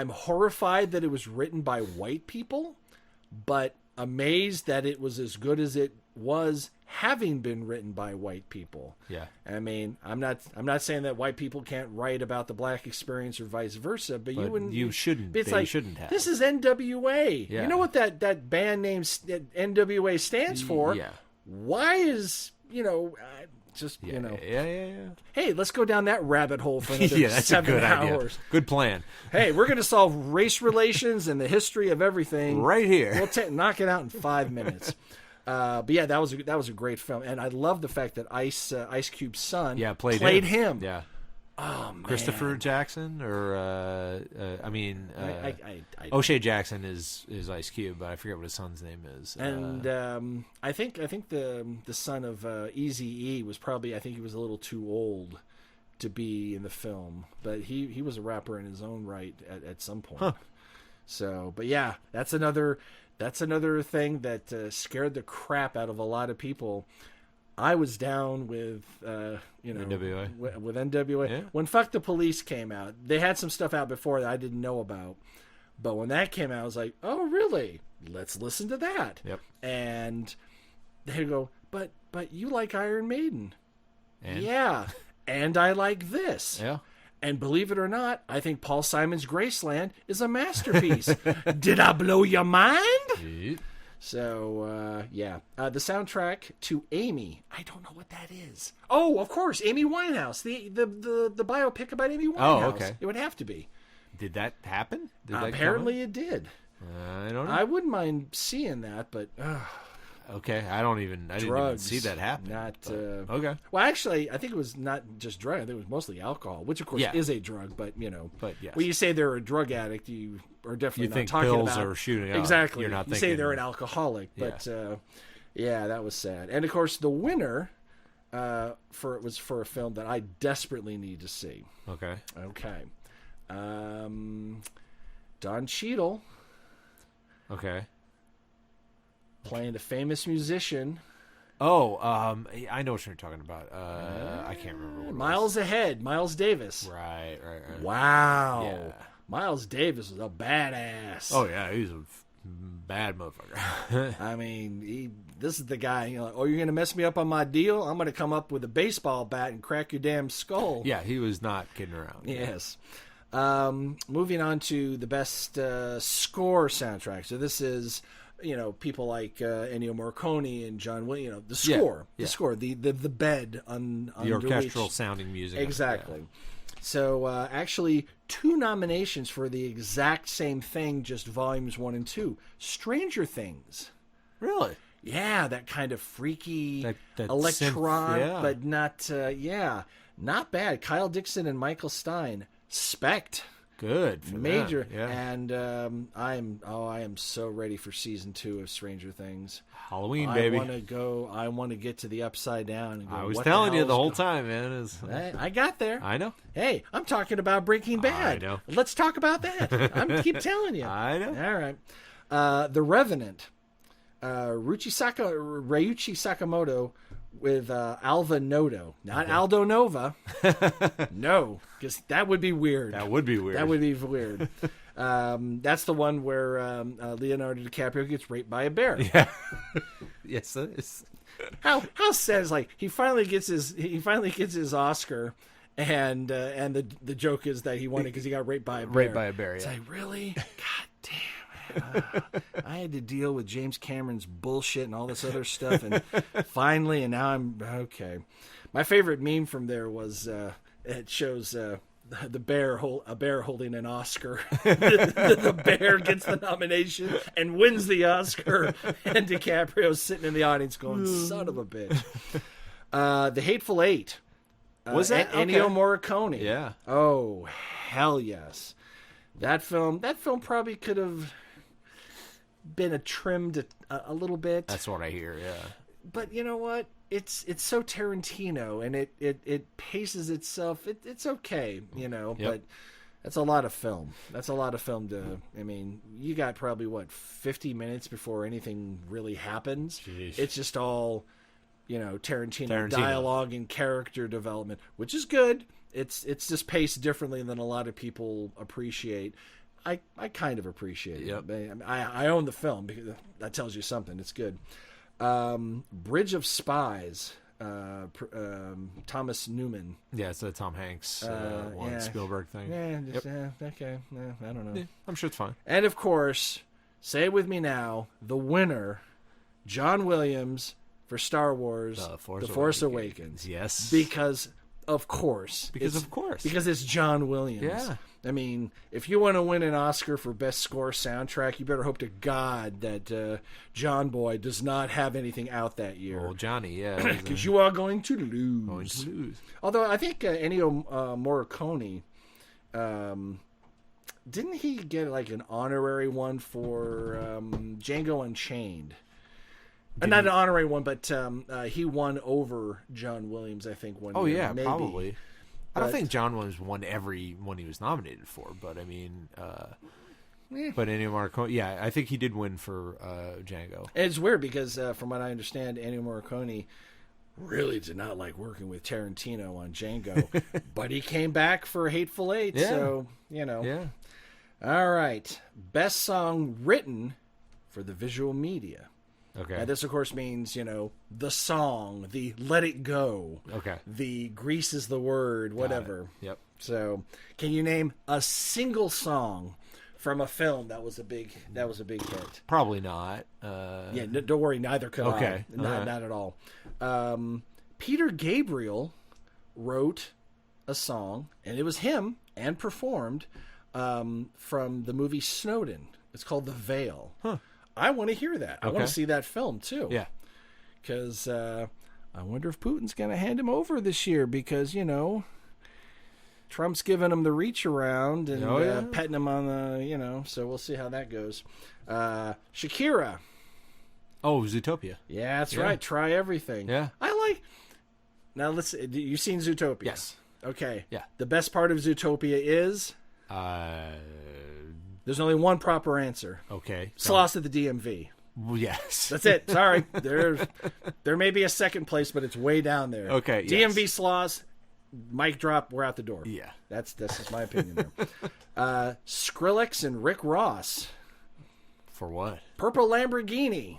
Speaker 5: horrified that it was written by white people, but amazed that it was as good as it was having been written by white people.
Speaker 4: Yeah.
Speaker 5: I mean, I'm not saying that white people can't write about the black experience or vice versa, but you shouldn't.
Speaker 4: It's like, shouldn't have.
Speaker 5: This is NWA.
Speaker 4: Yeah.
Speaker 5: You know what that band name NWA stands for?
Speaker 4: Yeah.
Speaker 5: Why is
Speaker 4: Yeah.
Speaker 5: Hey, let's go down that rabbit hole for another
Speaker 4: that's
Speaker 5: 7
Speaker 4: a good
Speaker 5: hours.
Speaker 4: idea. Good plan.
Speaker 5: Hey, we're going to solve race relations and the history of everything
Speaker 4: right here.
Speaker 5: We'll knock it out in 5 minutes. But yeah, that was a great film, and I love the fact that Ice Cube's son played him.
Speaker 4: Yeah.
Speaker 5: Oh man,
Speaker 4: Christopher Jackson, or O'Shea Jackson is Ice Cube, but I forget what his son's name is.
Speaker 5: And I think the son of Eazy-E was probably, I think he was a little too old to be in the film, but he was a rapper in his own right at some point.
Speaker 4: Huh.
Speaker 5: So, but yeah, that's another thing that scared the crap out of a lot of people. I was down with
Speaker 4: NWA.
Speaker 5: With NWA.
Speaker 4: Yeah.
Speaker 5: When Fuck the Police came out, they had some stuff out before that I didn't know about. But when that came out, I was like, oh, really? Let's listen to that.
Speaker 4: Yep.
Speaker 5: And they go, but you like Iron Maiden.
Speaker 4: And?
Speaker 5: Yeah. And I like this.
Speaker 4: Yeah.
Speaker 5: And believe it or not, I think Paul Simon's Graceland is a masterpiece. Did I blow your mind?
Speaker 4: Yeah.
Speaker 5: So, the soundtrack to Amy. I don't know what that is. Oh, of course, Amy Winehouse. The biopic about Amy Winehouse.
Speaker 4: Oh, okay.
Speaker 5: It would have to be.
Speaker 4: Did that happen?
Speaker 5: Apparently it did.
Speaker 4: I don't know.
Speaker 5: I wouldn't mind seeing that, but...
Speaker 4: Okay, I didn't even see that happen. Okay.
Speaker 5: Well, actually, I think it was not just drug. I think it was mostly alcohol, which of course is a drug. But But yes. When you say they're a drug addict, you are definitely not talking about.
Speaker 4: You think pills are shooting out.
Speaker 5: Exactly.
Speaker 4: You're not
Speaker 5: you
Speaker 4: thinking.
Speaker 5: say they're an alcoholic, but that was sad. And of course, the winner was for a film that I desperately need to see.
Speaker 4: Okay.
Speaker 5: Don Cheadle.
Speaker 4: Okay.
Speaker 5: playing the famous musician.
Speaker 4: Oh, I know what you're talking about. I can't remember what it
Speaker 5: Miles Ahead, Miles Davis.
Speaker 4: Right.
Speaker 5: Wow.
Speaker 4: Yeah.
Speaker 5: Miles Davis was a badass.
Speaker 4: Oh, yeah, he's a bad motherfucker.
Speaker 5: I mean, this is the guy, you're going to mess me up on my deal? I'm going to come up with a baseball bat and crack your damn skull.
Speaker 4: Yeah, he was not kidding around.
Speaker 5: Yes. Moving on to the best score soundtrack. So this is, people like Ennio Morricone and John Williams, the score, the bed on
Speaker 4: the orchestral sounding music.
Speaker 5: Exactly. So actually 2 nominations for the exact same thing, just volumes 1 and 2. Stranger Things.
Speaker 4: Really?
Speaker 5: Yeah, that kind of freaky
Speaker 4: that
Speaker 5: electron,
Speaker 4: synth,
Speaker 5: but not, not bad. Kyle Dixon and Michael Stein. Spect.
Speaker 4: Good. For
Speaker 5: Major.
Speaker 4: them. Yeah.
Speaker 5: And I am so ready for season 2 of Stranger Things.
Speaker 4: Halloween, baby.
Speaker 5: I want to get to the Upside Down. And go,
Speaker 4: I was telling you the whole time, man.
Speaker 5: I got there.
Speaker 4: I know.
Speaker 5: Hey, I'm talking about Breaking Bad.
Speaker 4: I know.
Speaker 5: Let's talk about that. I keep telling you.
Speaker 4: I know.
Speaker 5: All right. The Revenant. Ryuichi Sakamoto with Alva Noto. Not Aldo Nova. No, because that would be weird.
Speaker 4: That would be weird.
Speaker 5: That would be weird. That's the one where Leonardo DiCaprio gets raped by a bear.
Speaker 4: Yeah. Yes, it is.
Speaker 5: How sad is, like, he finally gets his Oscar, and the joke is that he won it because he got raped by a bear.
Speaker 4: Raped by a bear.
Speaker 5: It's
Speaker 4: Yeah.
Speaker 5: like, really? God damn. I had to deal with James Cameron's bullshit and all this other stuff, and finally, and now I'm okay. My favorite meme from there was it shows a bear holding an Oscar. the bear gets the nomination and wins the Oscar, and DiCaprio's sitting in the audience going, "Son of a bitch." The Hateful Eight.
Speaker 4: Was that
Speaker 5: Ennio
Speaker 4: okay.
Speaker 5: Morricone?
Speaker 4: Yeah.
Speaker 5: Oh, hell yes. That film probably could have been trimmed a little bit.
Speaker 4: That's what I hear. Yeah.
Speaker 5: But you know what? It's so Tarantino, and it paces itself. It's okay,
Speaker 4: Yep.
Speaker 5: But that's a lot of film. That's a lot of film to. I mean, you got probably 50 minutes before anything really happens.
Speaker 4: Jeez.
Speaker 5: It's just all, Tarantino dialogue and character development, which is good. It's just paced differently than a lot of people appreciate. I kind of appreciate it.
Speaker 4: Yep.
Speaker 5: I own the film because that tells you something. It's good. Bridge of Spies. Thomas Newman.
Speaker 4: Yeah, it's a Tom Hanks Spielberg thing.
Speaker 5: Yeah, okay. I don't know.
Speaker 4: Yeah, I'm sure it's fine.
Speaker 5: And of course, say it with me now, the winner, John Williams for Star Wars, The Force Awakens.
Speaker 4: Yes.
Speaker 5: Because of course.
Speaker 4: Because
Speaker 5: it's John Williams.
Speaker 4: Yeah.
Speaker 5: I mean, if you want to win an Oscar for Best Score Soundtrack, you better hope to God that John Boy does not have anything out that year.
Speaker 4: Well, Johnny, yeah.
Speaker 5: Because you are going to lose. Although I think Ennio Morricone, didn't he get like an honorary one for Django Unchained? Not an honorary one, but he won over John Williams, I think, one year.
Speaker 4: Oh, yeah,
Speaker 5: maybe.
Speaker 4: probably. I don't think John Williams won every one he was nominated for, but I mean, but Ennio Morricone, yeah, I think he did win for Django.
Speaker 5: And it's weird because, from what I understand, Ennio Morricone really did not like working with Tarantino on Django, but he came back for Hateful Eight, so,
Speaker 4: Yeah.
Speaker 5: All right. Best song written for the visual media.
Speaker 4: Okay.
Speaker 5: And this, of course, means, the song, the Let It Go.
Speaker 4: Okay.
Speaker 5: The Grease is the Word, whatever.
Speaker 4: Yep.
Speaker 5: So, can you name a single song from a film that was a big hit?
Speaker 4: Probably not.
Speaker 5: Yeah, don't worry, neither could
Speaker 4: okay.
Speaker 5: I. Not at all. Peter Gabriel wrote a song, and it was him, and performed, from the movie Snowden. It's called The Veil.
Speaker 4: Huh.
Speaker 5: I want to hear that. I want to see that film, too.
Speaker 4: Yeah.
Speaker 5: Because I wonder if Putin's going to hand him over this year because, Trump's giving him the reach around and petting him on the, so we'll see how that goes. Shakira.
Speaker 4: Oh, Zootopia.
Speaker 5: Yeah, that's right. Try everything.
Speaker 4: Yeah.
Speaker 5: Now, you've seen Zootopia?
Speaker 4: Yes.
Speaker 5: Okay.
Speaker 4: Yeah.
Speaker 5: The best part of Zootopia is? There's only one proper answer.
Speaker 4: Okay.
Speaker 5: It's lost at the DMV.
Speaker 4: Well, yes.
Speaker 5: That's it. Sorry. There may be a second place, but it's way down there.
Speaker 4: Okay,
Speaker 5: DMV
Speaker 4: yes.
Speaker 5: Sloss, mic drop, we're out the door.
Speaker 4: Yeah.
Speaker 5: That's just my opinion there. Skrillex and Rick Ross.
Speaker 4: For what?
Speaker 5: Purple Lamborghini.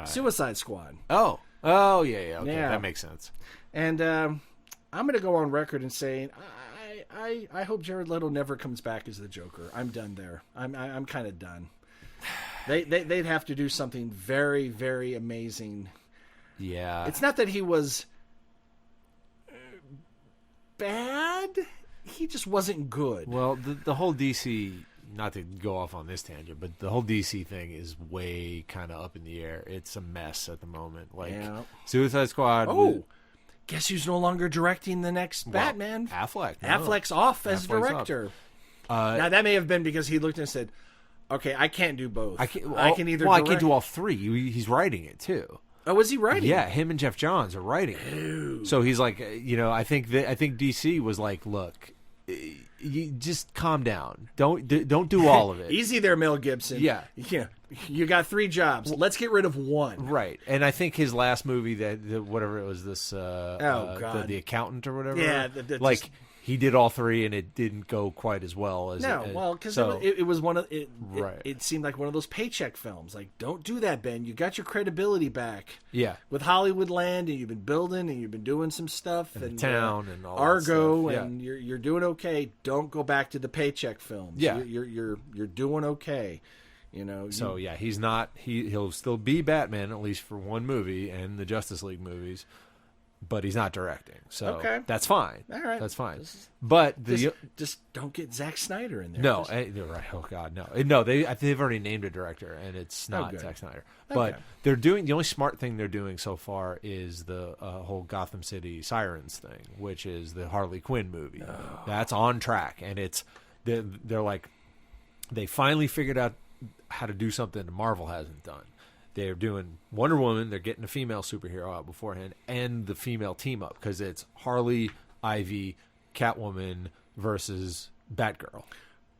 Speaker 5: Suicide Squad.
Speaker 4: Oh, yeah. Okay,
Speaker 5: Yeah.
Speaker 4: that makes sense.
Speaker 5: And I'm going to go on record and saying I hope Jared Leto never comes back as the Joker. I'm done there. I'm kind of done. They'd have to do something very, very amazing.
Speaker 4: Yeah.
Speaker 5: It's not that he was bad. He just wasn't good.
Speaker 4: Well, the whole DC, not to go off on this tangent, but the whole DC thing is way kind of up in the air. It's a mess at the moment. Like
Speaker 5: Yeah.
Speaker 4: Suicide Squad.
Speaker 5: Oh, guess who's no longer directing the next Batman?
Speaker 4: Affleck. No.
Speaker 5: Affleck's off as
Speaker 4: Affleck's
Speaker 5: director. Now that may have been because he looked and said, "Okay, I can't do both. I can either.
Speaker 4: Well, I
Speaker 5: direct-
Speaker 4: can do all three. He's writing it too.
Speaker 5: Oh, was he writing?
Speaker 4: Yeah, him and Jeff Johns are writing it. So he's like, I think DC was like, look, you just calm down. Don't do all of it.
Speaker 5: Easy there, Mel Gibson.
Speaker 4: Yeah.
Speaker 5: You got 3 jobs. Let's get rid of 1.
Speaker 4: Right. And I think his last movie, whatever it was, this
Speaker 5: God.
Speaker 4: the accountant or whatever.
Speaker 5: Yeah,
Speaker 4: like he did all 3 and it didn't go quite as well as
Speaker 5: because it was one of it. It seemed like one of those paycheck films. Like, don't do that, Ben. You got your credibility back.
Speaker 4: Yeah.
Speaker 5: With Hollywood Land, and you've been building, and you've been doing some stuff, and
Speaker 4: Town, and all
Speaker 5: Argo,
Speaker 4: that stuff.
Speaker 5: and you're doing okay. Don't go back to the paycheck films.
Speaker 4: Yeah.
Speaker 5: you're doing okay.
Speaker 4: So yeah, he's not. He'll still be Batman at least for one movie and the Justice League movies, but he's not directing. So
Speaker 5: Okay.
Speaker 4: that's fine.
Speaker 5: All right.
Speaker 4: That's fine. But
Speaker 5: Just don't get Zack Snyder in there.
Speaker 4: no, you're right. Oh God, no. They've already named a director, and it's not
Speaker 5: good.
Speaker 4: Zack Snyder. But they're doing the only smart thing they're doing so far is the whole Gotham City Sirens thing, which is the Harley Quinn movie. Oh. That's on track, and they're like they finally figured out how to do something Marvel hasn't done. They're doing Wonder Woman. They're getting a female superhero out beforehand, and the female team up because it's Harley, Ivy, Catwoman versus Batgirl.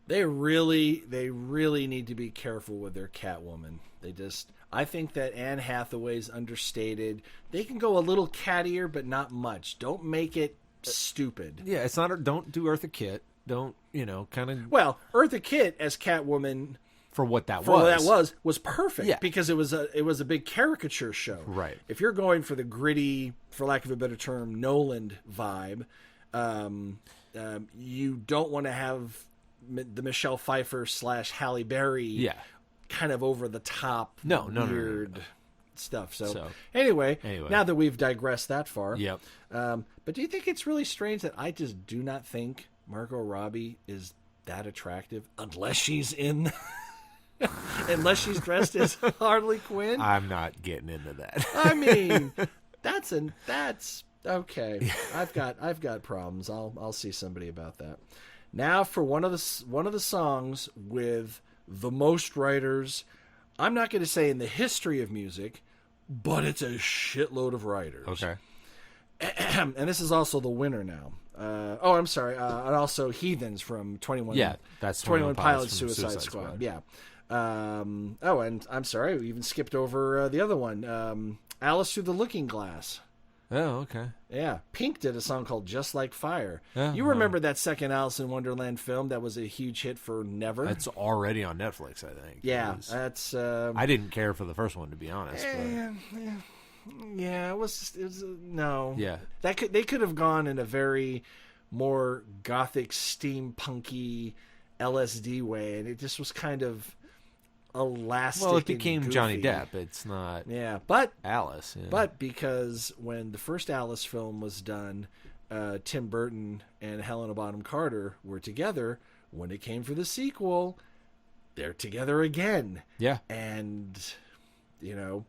Speaker 5: They really need to be careful with their Catwoman. I think that Anne Hathaway's understated. They can go a little cattier, but not much. Don't make it stupid.
Speaker 4: Yeah, it's not. Don't do Eartha Kitt. Don't kind of.
Speaker 5: Well, Eartha Kitt as Catwoman.
Speaker 4: For what that
Speaker 5: was perfect because it was a big caricature show.
Speaker 4: Right.
Speaker 5: If you're going for the gritty, for lack of a better term, Nolan vibe, you don't want to have the Michelle Pfeiffer / Halle Berry kind of over the top weird stuff. So anyway, now that we've digressed that far, but do you think it's really strange that I just do not think Margot Robbie is that attractive unless she's in unless she's dressed as Harley Quinn?
Speaker 4: I'm not getting into that.
Speaker 5: I mean, that's okay. I've got problems. I'll see somebody about that. Now for one of the songs with the most writers. I'm not going to say in the history of music, but it's a shitload of writers.
Speaker 4: Okay.
Speaker 5: And this is also the winner now. I'm sorry. And also Heathens from 21.
Speaker 4: Yeah, that's
Speaker 5: 21 Pilots Suicide Squad. Yeah. And I'm sorry, we even skipped over the other one. Alice Through the Looking Glass.
Speaker 4: Oh, okay.
Speaker 5: Yeah. Pink did a song called Just Like Fire.
Speaker 4: Yeah,
Speaker 5: you remember that second Alice in Wonderland film that was a huge hit for Never?
Speaker 4: That's already on Netflix, I think.
Speaker 5: Yeah. That's.
Speaker 4: I didn't care for the first one, to be honest.
Speaker 5: Yeah, it was no.
Speaker 4: Yeah.
Speaker 5: They could have gone in a very more gothic, steampunky, LSD way, and it just was kind of elastic.
Speaker 4: Well, it became
Speaker 5: and goofy.
Speaker 4: Johnny Depp. It's not.
Speaker 5: Yeah, but
Speaker 4: Alice. Yeah.
Speaker 5: But because when the first Alice film was done, Tim Burton and Helena Bonham Carter were together. When it came for the sequel, they're together again.
Speaker 4: Yeah,
Speaker 5: and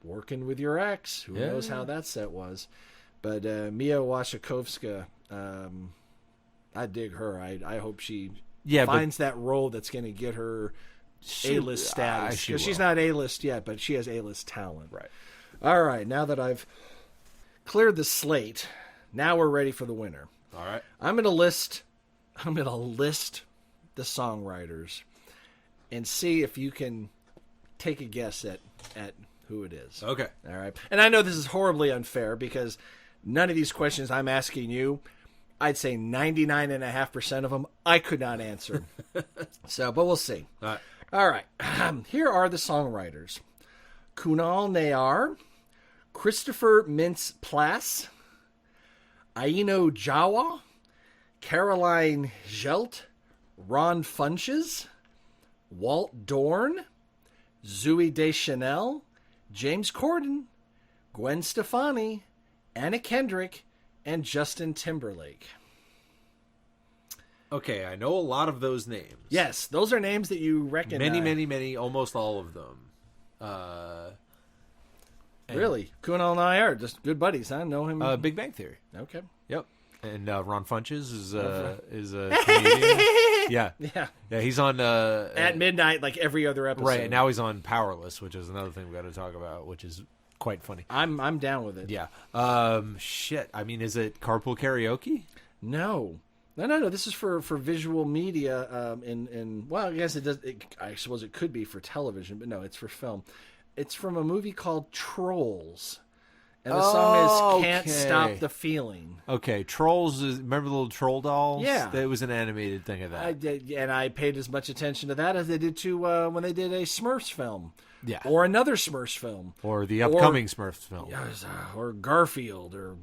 Speaker 5: working with your ex, who knows how that set was. But Mia Wasikowska, I dig her. I hope she finds that role that's going to get her A-list status. Because she's not A-list yet, but she has A-list talent.
Speaker 4: Right.
Speaker 5: All right, now that I've cleared the slate, now we're ready for the winner.
Speaker 4: All right.
Speaker 5: I'm going to list the songwriters and see if you can take a guess at who it is.
Speaker 4: Okay.
Speaker 5: All right. And I know this is horribly unfair because none of these questions I'm asking you, I'd say 99.5% of them I could not answer. But we'll see. All right. Here are the songwriters. Kunal Nayar, Christopher Mintz-Plasse, Aino Jawa, Caroline Hjelt, Ron Funches, Walt Dorn, Zooey Deschanel, James Corden, Gwen Stefani, Anna Kendrick, and Justin Timberlake.
Speaker 4: Okay, I know a lot of those names.
Speaker 5: Yes, those are names that you recognize.
Speaker 4: Many, almost all of them.
Speaker 5: Really? Kunal Nayar, just good buddies, huh? Know him?
Speaker 4: Big Bang Theory.
Speaker 5: Okay.
Speaker 4: Yep. And Ron Funches is a comedian. Yeah, he's on
Speaker 5: At midnight, like every other episode.
Speaker 4: right. And now he's on Powerless, which is another thing we got to talk about, which is quite funny.
Speaker 5: I'm down with it.
Speaker 4: Yeah. Shit. I mean, is it Carpool Karaoke?
Speaker 5: No. This is for visual media. Well, I guess it does. I suppose it could be for television, but no, it's for film. It's from a movie called Trolls, and the song is "Can't Stop the Feeling."
Speaker 4: Okay, Trolls. Remember the little troll dolls?
Speaker 5: Yeah,
Speaker 4: that was an animated thing of that.
Speaker 5: I did, and I paid as much attention to that as they did to when they did a Smurfs film.
Speaker 4: Yeah,
Speaker 5: or another Smurfs film,
Speaker 4: or the upcoming Smurfs film,
Speaker 5: or Garfield, or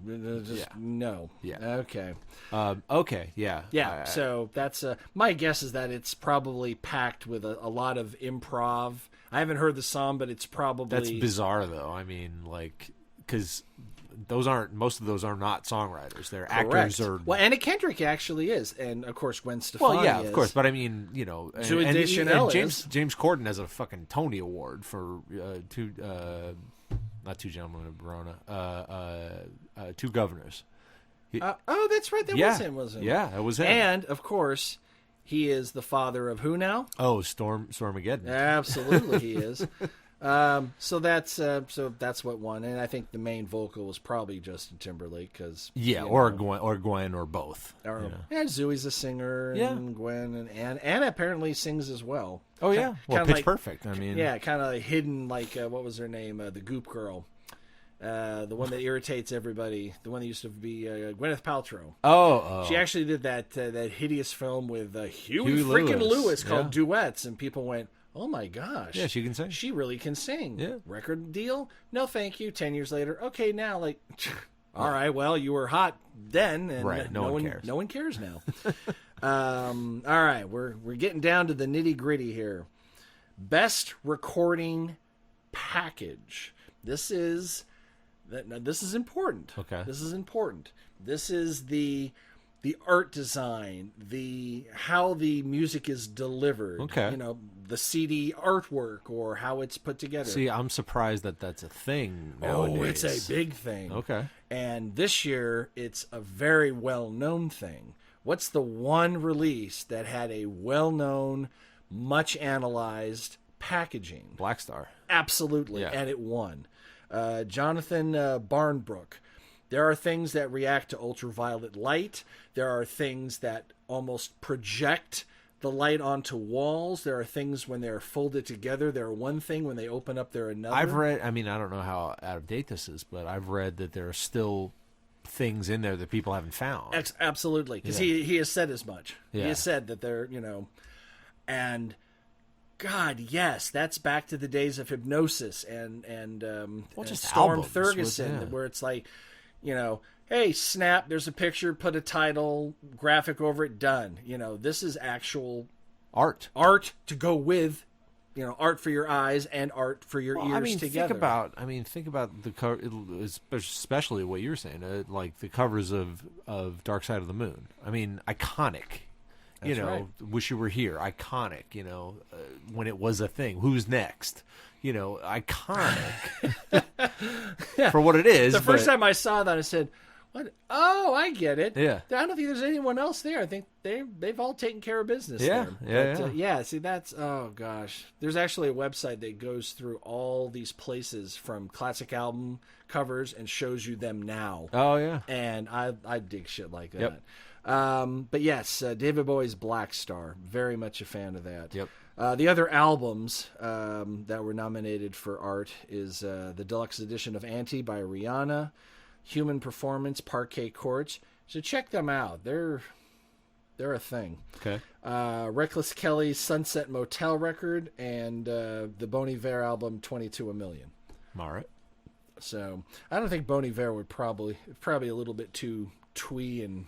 Speaker 5: no.
Speaker 4: Yeah.
Speaker 5: Okay.
Speaker 4: Okay. Yeah.
Speaker 5: Yeah. So that's my guess is that it's probably packed with a lot of improv. I haven't heard the song, but it's probably
Speaker 4: that's bizarre though. I mean, like, because most of those are not songwriters. They're actors or
Speaker 5: Anna Kendrick actually is, and of course Gwen Stefani.
Speaker 4: Well, yeah,
Speaker 5: is.
Speaker 4: of course, but I mean, you know, and James Corden has a fucking Tony Award for not Two Gentlemen of Verona, Two Governors.
Speaker 5: Oh, that's right, that was him, wasn't it?
Speaker 4: Yeah, that was him.
Speaker 5: And of course, he is the father of who now?
Speaker 4: Oh, Stormageddon.
Speaker 5: Absolutely, he is. So that's what won, and I think the main vocal was probably Justin Timberlake because
Speaker 4: Gwen or both.
Speaker 5: Zooey's a singer, and Gwen and Anna apparently sings as well.
Speaker 4: Oh yeah, Pitch Perfect. I mean,
Speaker 5: kind of hidden, like what was her name? The Goop Girl. The one that irritates everybody, the one that used to be Gwyneth Paltrow.
Speaker 4: Oh.
Speaker 5: She actually did that hideous film with Huey freaking Lewis called Duets, and people went, "Oh my gosh,
Speaker 4: yeah, she can sing.
Speaker 5: She really can sing."
Speaker 4: Yeah.
Speaker 5: Record deal? No, thank you. 10 years later, okay, now like, all right, well, you were hot then, and
Speaker 4: right. No one cares.
Speaker 5: No one cares now. All right, we're getting down to the nitty gritty here. Best recording package. This is important.
Speaker 4: Okay.
Speaker 5: This is important. This is the art design, how the music is delivered.
Speaker 4: Okay.
Speaker 5: You know, the CD artwork or how it's put together.
Speaker 4: See, I'm surprised that that's a thing nowadays.
Speaker 5: Oh, it's a big thing.
Speaker 4: Okay.
Speaker 5: And this year, it's a very well-known thing. What's the one release that had a well-known, much analyzed packaging?
Speaker 4: Black Star.
Speaker 5: Absolutely.
Speaker 4: Yeah.
Speaker 5: And it won. Jonathan Barnbrook. There are things that react to ultraviolet light. There are things that almost project the light onto walls. There are things when they're folded together, they're one thing. When they open up, they're another.
Speaker 4: I've read, I mean, I don't know how out of date this is, but I've read that there are still things in there that people haven't found.
Speaker 5: Absolutely. Because he has said as much.
Speaker 4: Yeah.
Speaker 5: He has said that they're, and God, yes, that's back to the days of Hypnosis and
Speaker 4: just
Speaker 5: Storm
Speaker 4: albums
Speaker 5: Thurgeson, where it's like, hey, snap, there's a picture, put a title, graphic over it, done. This is actual
Speaker 4: art
Speaker 5: to go with, art for your eyes and art for your ears together.
Speaker 4: Think about the cover, especially what you're saying, like the covers of Dark Side of the Moon. I mean, iconic.
Speaker 5: That's right.
Speaker 4: Wish You Were Here, iconic. When it was a thing. Who's next? Iconic for what it is.
Speaker 5: The first time I saw that, I said, "What? Oh, I get it.
Speaker 4: Yeah.
Speaker 5: I don't think there's anyone else there. I think they've all taken care of business.
Speaker 4: Yeah,
Speaker 5: there. Yeah. See, that's gosh. There's actually a website that goes through all these places from classic album covers and shows you them now.
Speaker 4: Oh yeah.
Speaker 5: And I dig shit like that.
Speaker 4: Yep.
Speaker 5: But yes, David Bowie's Black Star. Very much a fan of that.
Speaker 4: Yep.
Speaker 5: The other albums that were nominated for art is the deluxe edition of Anti by Rihanna, Human Performance, Parquet Courts. So check them out. They're a thing.
Speaker 4: Okay.
Speaker 5: Reckless Kelly's Sunset Motel record and the Bon Iver album 22 A Million.
Speaker 4: All right.
Speaker 5: So I don't think Bon Iver would probably a little bit too twee and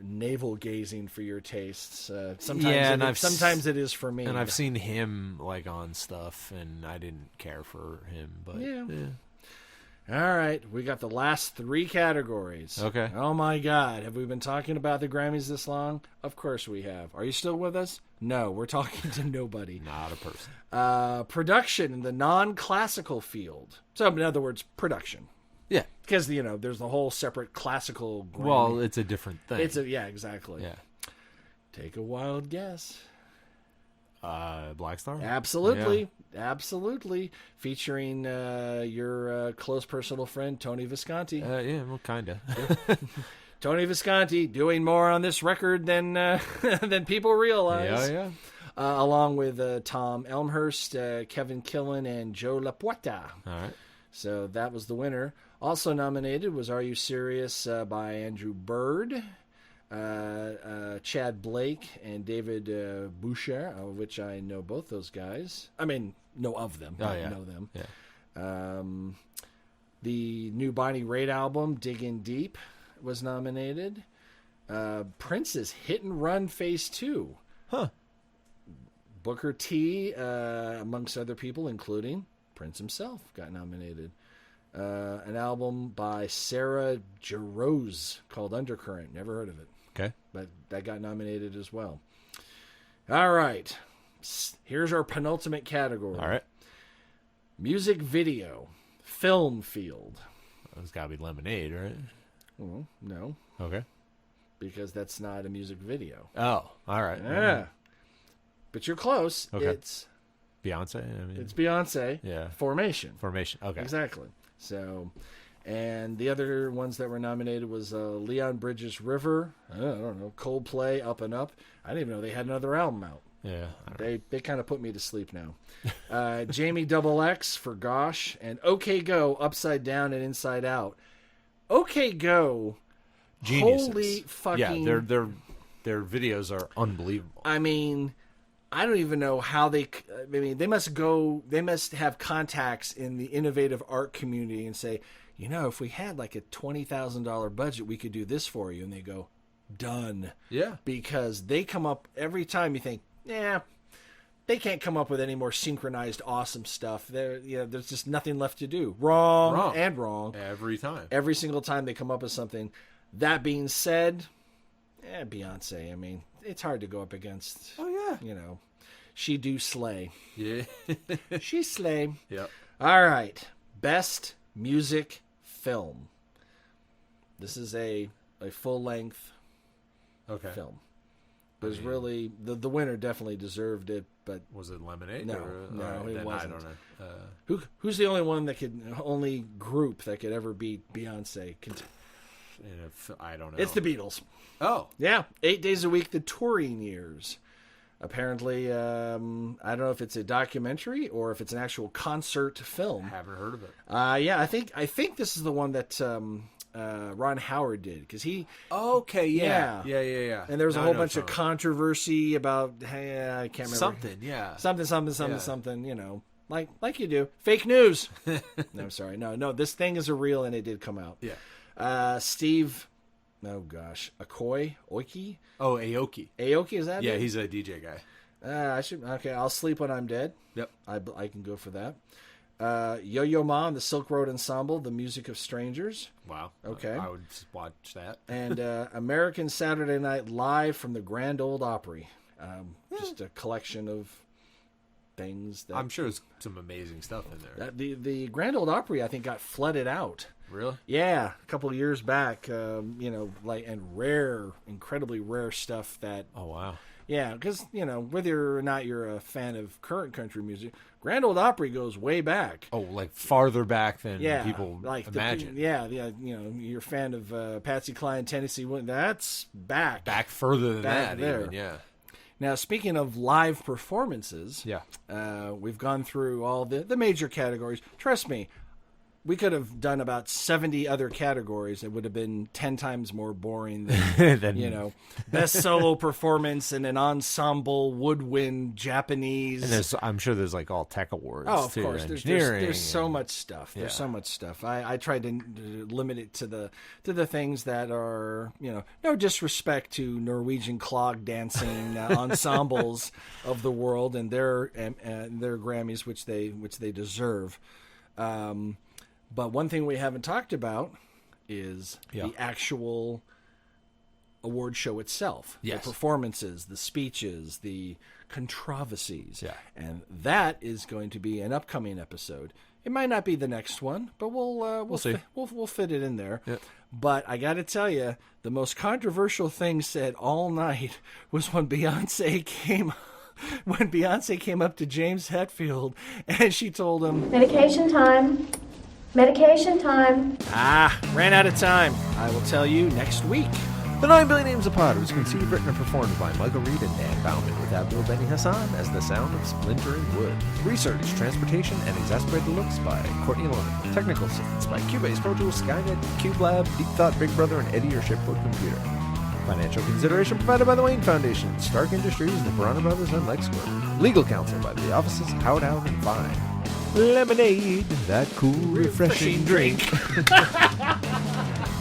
Speaker 5: navel gazing for your tastes. Sometimes it is for me.
Speaker 4: And I've seen him like on stuff, and I didn't care for him. But
Speaker 5: yeah. All right, we got the last 3 categories.
Speaker 4: Okay.
Speaker 5: Oh my God, have we been talking about the Grammys this long? Of course we have. Are you still with us? No, we're talking to nobody.
Speaker 4: Not a person.
Speaker 5: Production in the non-classical field. So in other words, production.
Speaker 4: Yeah.
Speaker 5: Because there's the whole separate classical Grammy.
Speaker 4: Well, it's a different thing.
Speaker 5: Exactly.
Speaker 4: Yeah.
Speaker 5: Take a wild guess.
Speaker 4: Black Star?
Speaker 5: Absolutely. Yeah. Absolutely. Featuring your close personal friend, Tony Visconti.
Speaker 4: Yeah, well, kind of.
Speaker 5: Tony Visconti doing more on this record than than people realize.
Speaker 4: Yeah.
Speaker 5: Along with Tom Elmhurst, Kevin Killen, and Joe LaPorta.
Speaker 4: All right.
Speaker 5: So that was the winner. Also nominated was Are You Serious by Andrew Bird, Chad Blake, and David Boucher, of which I know both those guys. I mean, know of them.
Speaker 4: Oh, yeah.
Speaker 5: Know them.
Speaker 4: Yeah.
Speaker 5: The new Bonnie Raitt album, Diggin' Deep, was nominated. Prince's Hit and Run Phase 2.
Speaker 4: Huh.
Speaker 5: Booker T, amongst other people, including Prince himself, got nominated. An album by Sarah Jarosz called Undercurrent. Never heard of it.
Speaker 4: Okay.
Speaker 5: But that got nominated as well. All right. Here's our penultimate category.
Speaker 4: All right.
Speaker 5: Music video. Film field.
Speaker 4: It's got to be Lemonade, right?
Speaker 5: Well, no,
Speaker 4: Okay.
Speaker 5: because that's not a music video.
Speaker 4: Oh, all right.
Speaker 5: Yeah. But you're close.
Speaker 4: Okay.
Speaker 5: It's
Speaker 4: Beyonce? I mean,
Speaker 5: It's Beyonce.
Speaker 4: Yeah.
Speaker 5: Formation.
Speaker 4: Formation. Okay.
Speaker 5: Exactly. So, and the other ones that were nominated was Leon Bridges' River. I don't know. Coldplay, Up and Up. I didn't even know they had another album out.
Speaker 4: Yeah. I don't know.
Speaker 5: They kind of put me to sleep now. Jamie XX for Gosh, and OK Go, Upside Down and Inside Out. OK Go,
Speaker 4: Geniuses.
Speaker 5: holy fucking...
Speaker 4: Yeah, their videos are unbelievable.
Speaker 5: I mean, I don't even know how they... I mean, they must have contacts in the innovative art community and say, if we had like a $20,000 budget, we could do this for you. And they go, done.
Speaker 4: Yeah.
Speaker 5: Because they come up every time you think, they can't come up with any more synchronized, awesome stuff. There's just nothing left to do. Wrong.
Speaker 4: Every time.
Speaker 5: Every single time they come up with something. That being said, Beyonce, I mean, it's hard to go up against.
Speaker 4: Oh, yeah.
Speaker 5: She do slay.
Speaker 4: Yeah.
Speaker 5: She slay.
Speaker 4: Yep.
Speaker 5: All right. Best music film. This is a full-length
Speaker 4: film.
Speaker 5: It was really the winner definitely deserved it, but
Speaker 4: Was it Lemonade?
Speaker 5: No,
Speaker 4: or,
Speaker 5: it
Speaker 4: then
Speaker 5: wasn't.
Speaker 4: I don't know.
Speaker 5: who's the only group that could ever beat Beyonce?
Speaker 4: I don't know.
Speaker 5: It's the Beatles.
Speaker 4: Oh.
Speaker 5: Yeah, 8 days a week, the touring years. Apparently, I don't know if it's a documentary or if it's an actual concert film.
Speaker 4: Haven't heard of it.
Speaker 5: Yeah, I think this is the one that Ron Howard did because he.
Speaker 4: Okay, yeah.
Speaker 5: And there was a whole bunch of controversy about I can't remember something. Like you do, fake news. No, I'm sorry, no. This thing is a real, and it did come out.
Speaker 4: Yeah.
Speaker 5: Steve. Oh gosh, Aoki.
Speaker 4: Oh, Aoki.
Speaker 5: Aoki, is that?
Speaker 4: Yeah,
Speaker 5: it?
Speaker 4: he's a DJ guy.
Speaker 5: Okay, I'll Sleep When I'm Dead.
Speaker 4: Yep.
Speaker 5: I can go for that. Yo-Yo Ma and the Silk Road Ensemble, The Music of Strangers.
Speaker 4: Wow.
Speaker 5: Okay.
Speaker 4: I would watch that.
Speaker 5: And American Saturday Night Live from the Grand Ole Opry. Just a collection of thing that
Speaker 4: I'm sure there's some amazing stuff in there.
Speaker 5: The Grand Ole Opry, I think, got flooded out.
Speaker 4: Really?
Speaker 5: Yeah, a couple of years back. And incredibly rare stuff that.
Speaker 4: Oh wow.
Speaker 5: Yeah, because whether or not you're a fan of current country music, Grand Ole Opry goes way back.
Speaker 4: Oh, like farther back than people imagine.
Speaker 5: You're a fan of Patsy Cline, Tennessee Williams. That's back.
Speaker 4: Back further than
Speaker 5: back
Speaker 4: that,
Speaker 5: there.
Speaker 4: even, yeah.
Speaker 5: Now, speaking of live performances, we've gone through all the major categories. Trust me, we could have done about 70 other categories. It would have been 10 times more boring than, best solo performance in an ensemble, woodwind, Japanese.
Speaker 4: And I'm sure there's like all tech awards.
Speaker 5: Oh, of
Speaker 4: too,
Speaker 5: course. There's so much stuff. There's so much stuff. I tried to limit it to the things that are, no disrespect to Norwegian clog dancing ensembles of the world and their Grammys, which they deserve. But one thing we haven't talked about is the actual award show itself. Yes. The performances, the speeches, the controversies. Yeah. And that is going to be an upcoming episode. It might not be the next one, but we'll see. We'll fit it in there. Yep. But I got to tell you, the most controversial thing said all night was when Beyonce came up to James Hetfield and she told him,
Speaker 6: "Medication time. Medication time."
Speaker 5: Ran out of time. I will tell you next week.
Speaker 4: The 9 Billion Names of Pod was conceived, written, and performed by Michael Reed and Dan Bauman, with Abdul Benny Hassan as the sound of splintering wood. Research, transportation, and exasperated looks by Courtney Lonan. Technical assistance by Cubase, Pro Tools, Skynet, CubeLab, Deep Thought, Big Brother, and Eddie, your shipboard computer. Financial consideration provided by the Wayne Foundation, Stark Industries, the Piranha Brothers, and Lexcorp. Legal counsel by the offices Howard Allen and Fine. Lemonade, that cool, refreshing drink.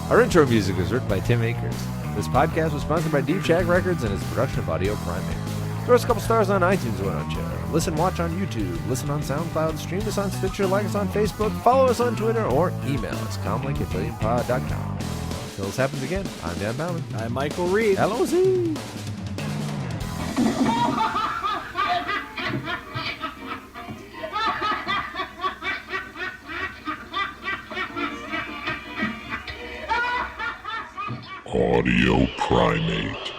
Speaker 4: Our intro music was written by Tim Akers. This podcast was sponsored by Deep Shack Records and its production of Audio Primate. Throw us a couple stars on iTunes, why don't you? Listen, watch on YouTube, listen on SoundCloud, stream us on Stitcher, like us on Facebook, follow us on Twitter, or email us, comlink@billionpod.com. Until this happens again, I'm Dan Bauman.
Speaker 5: I'm Michael Reed.
Speaker 4: LOZ.
Speaker 2: Audio Primate.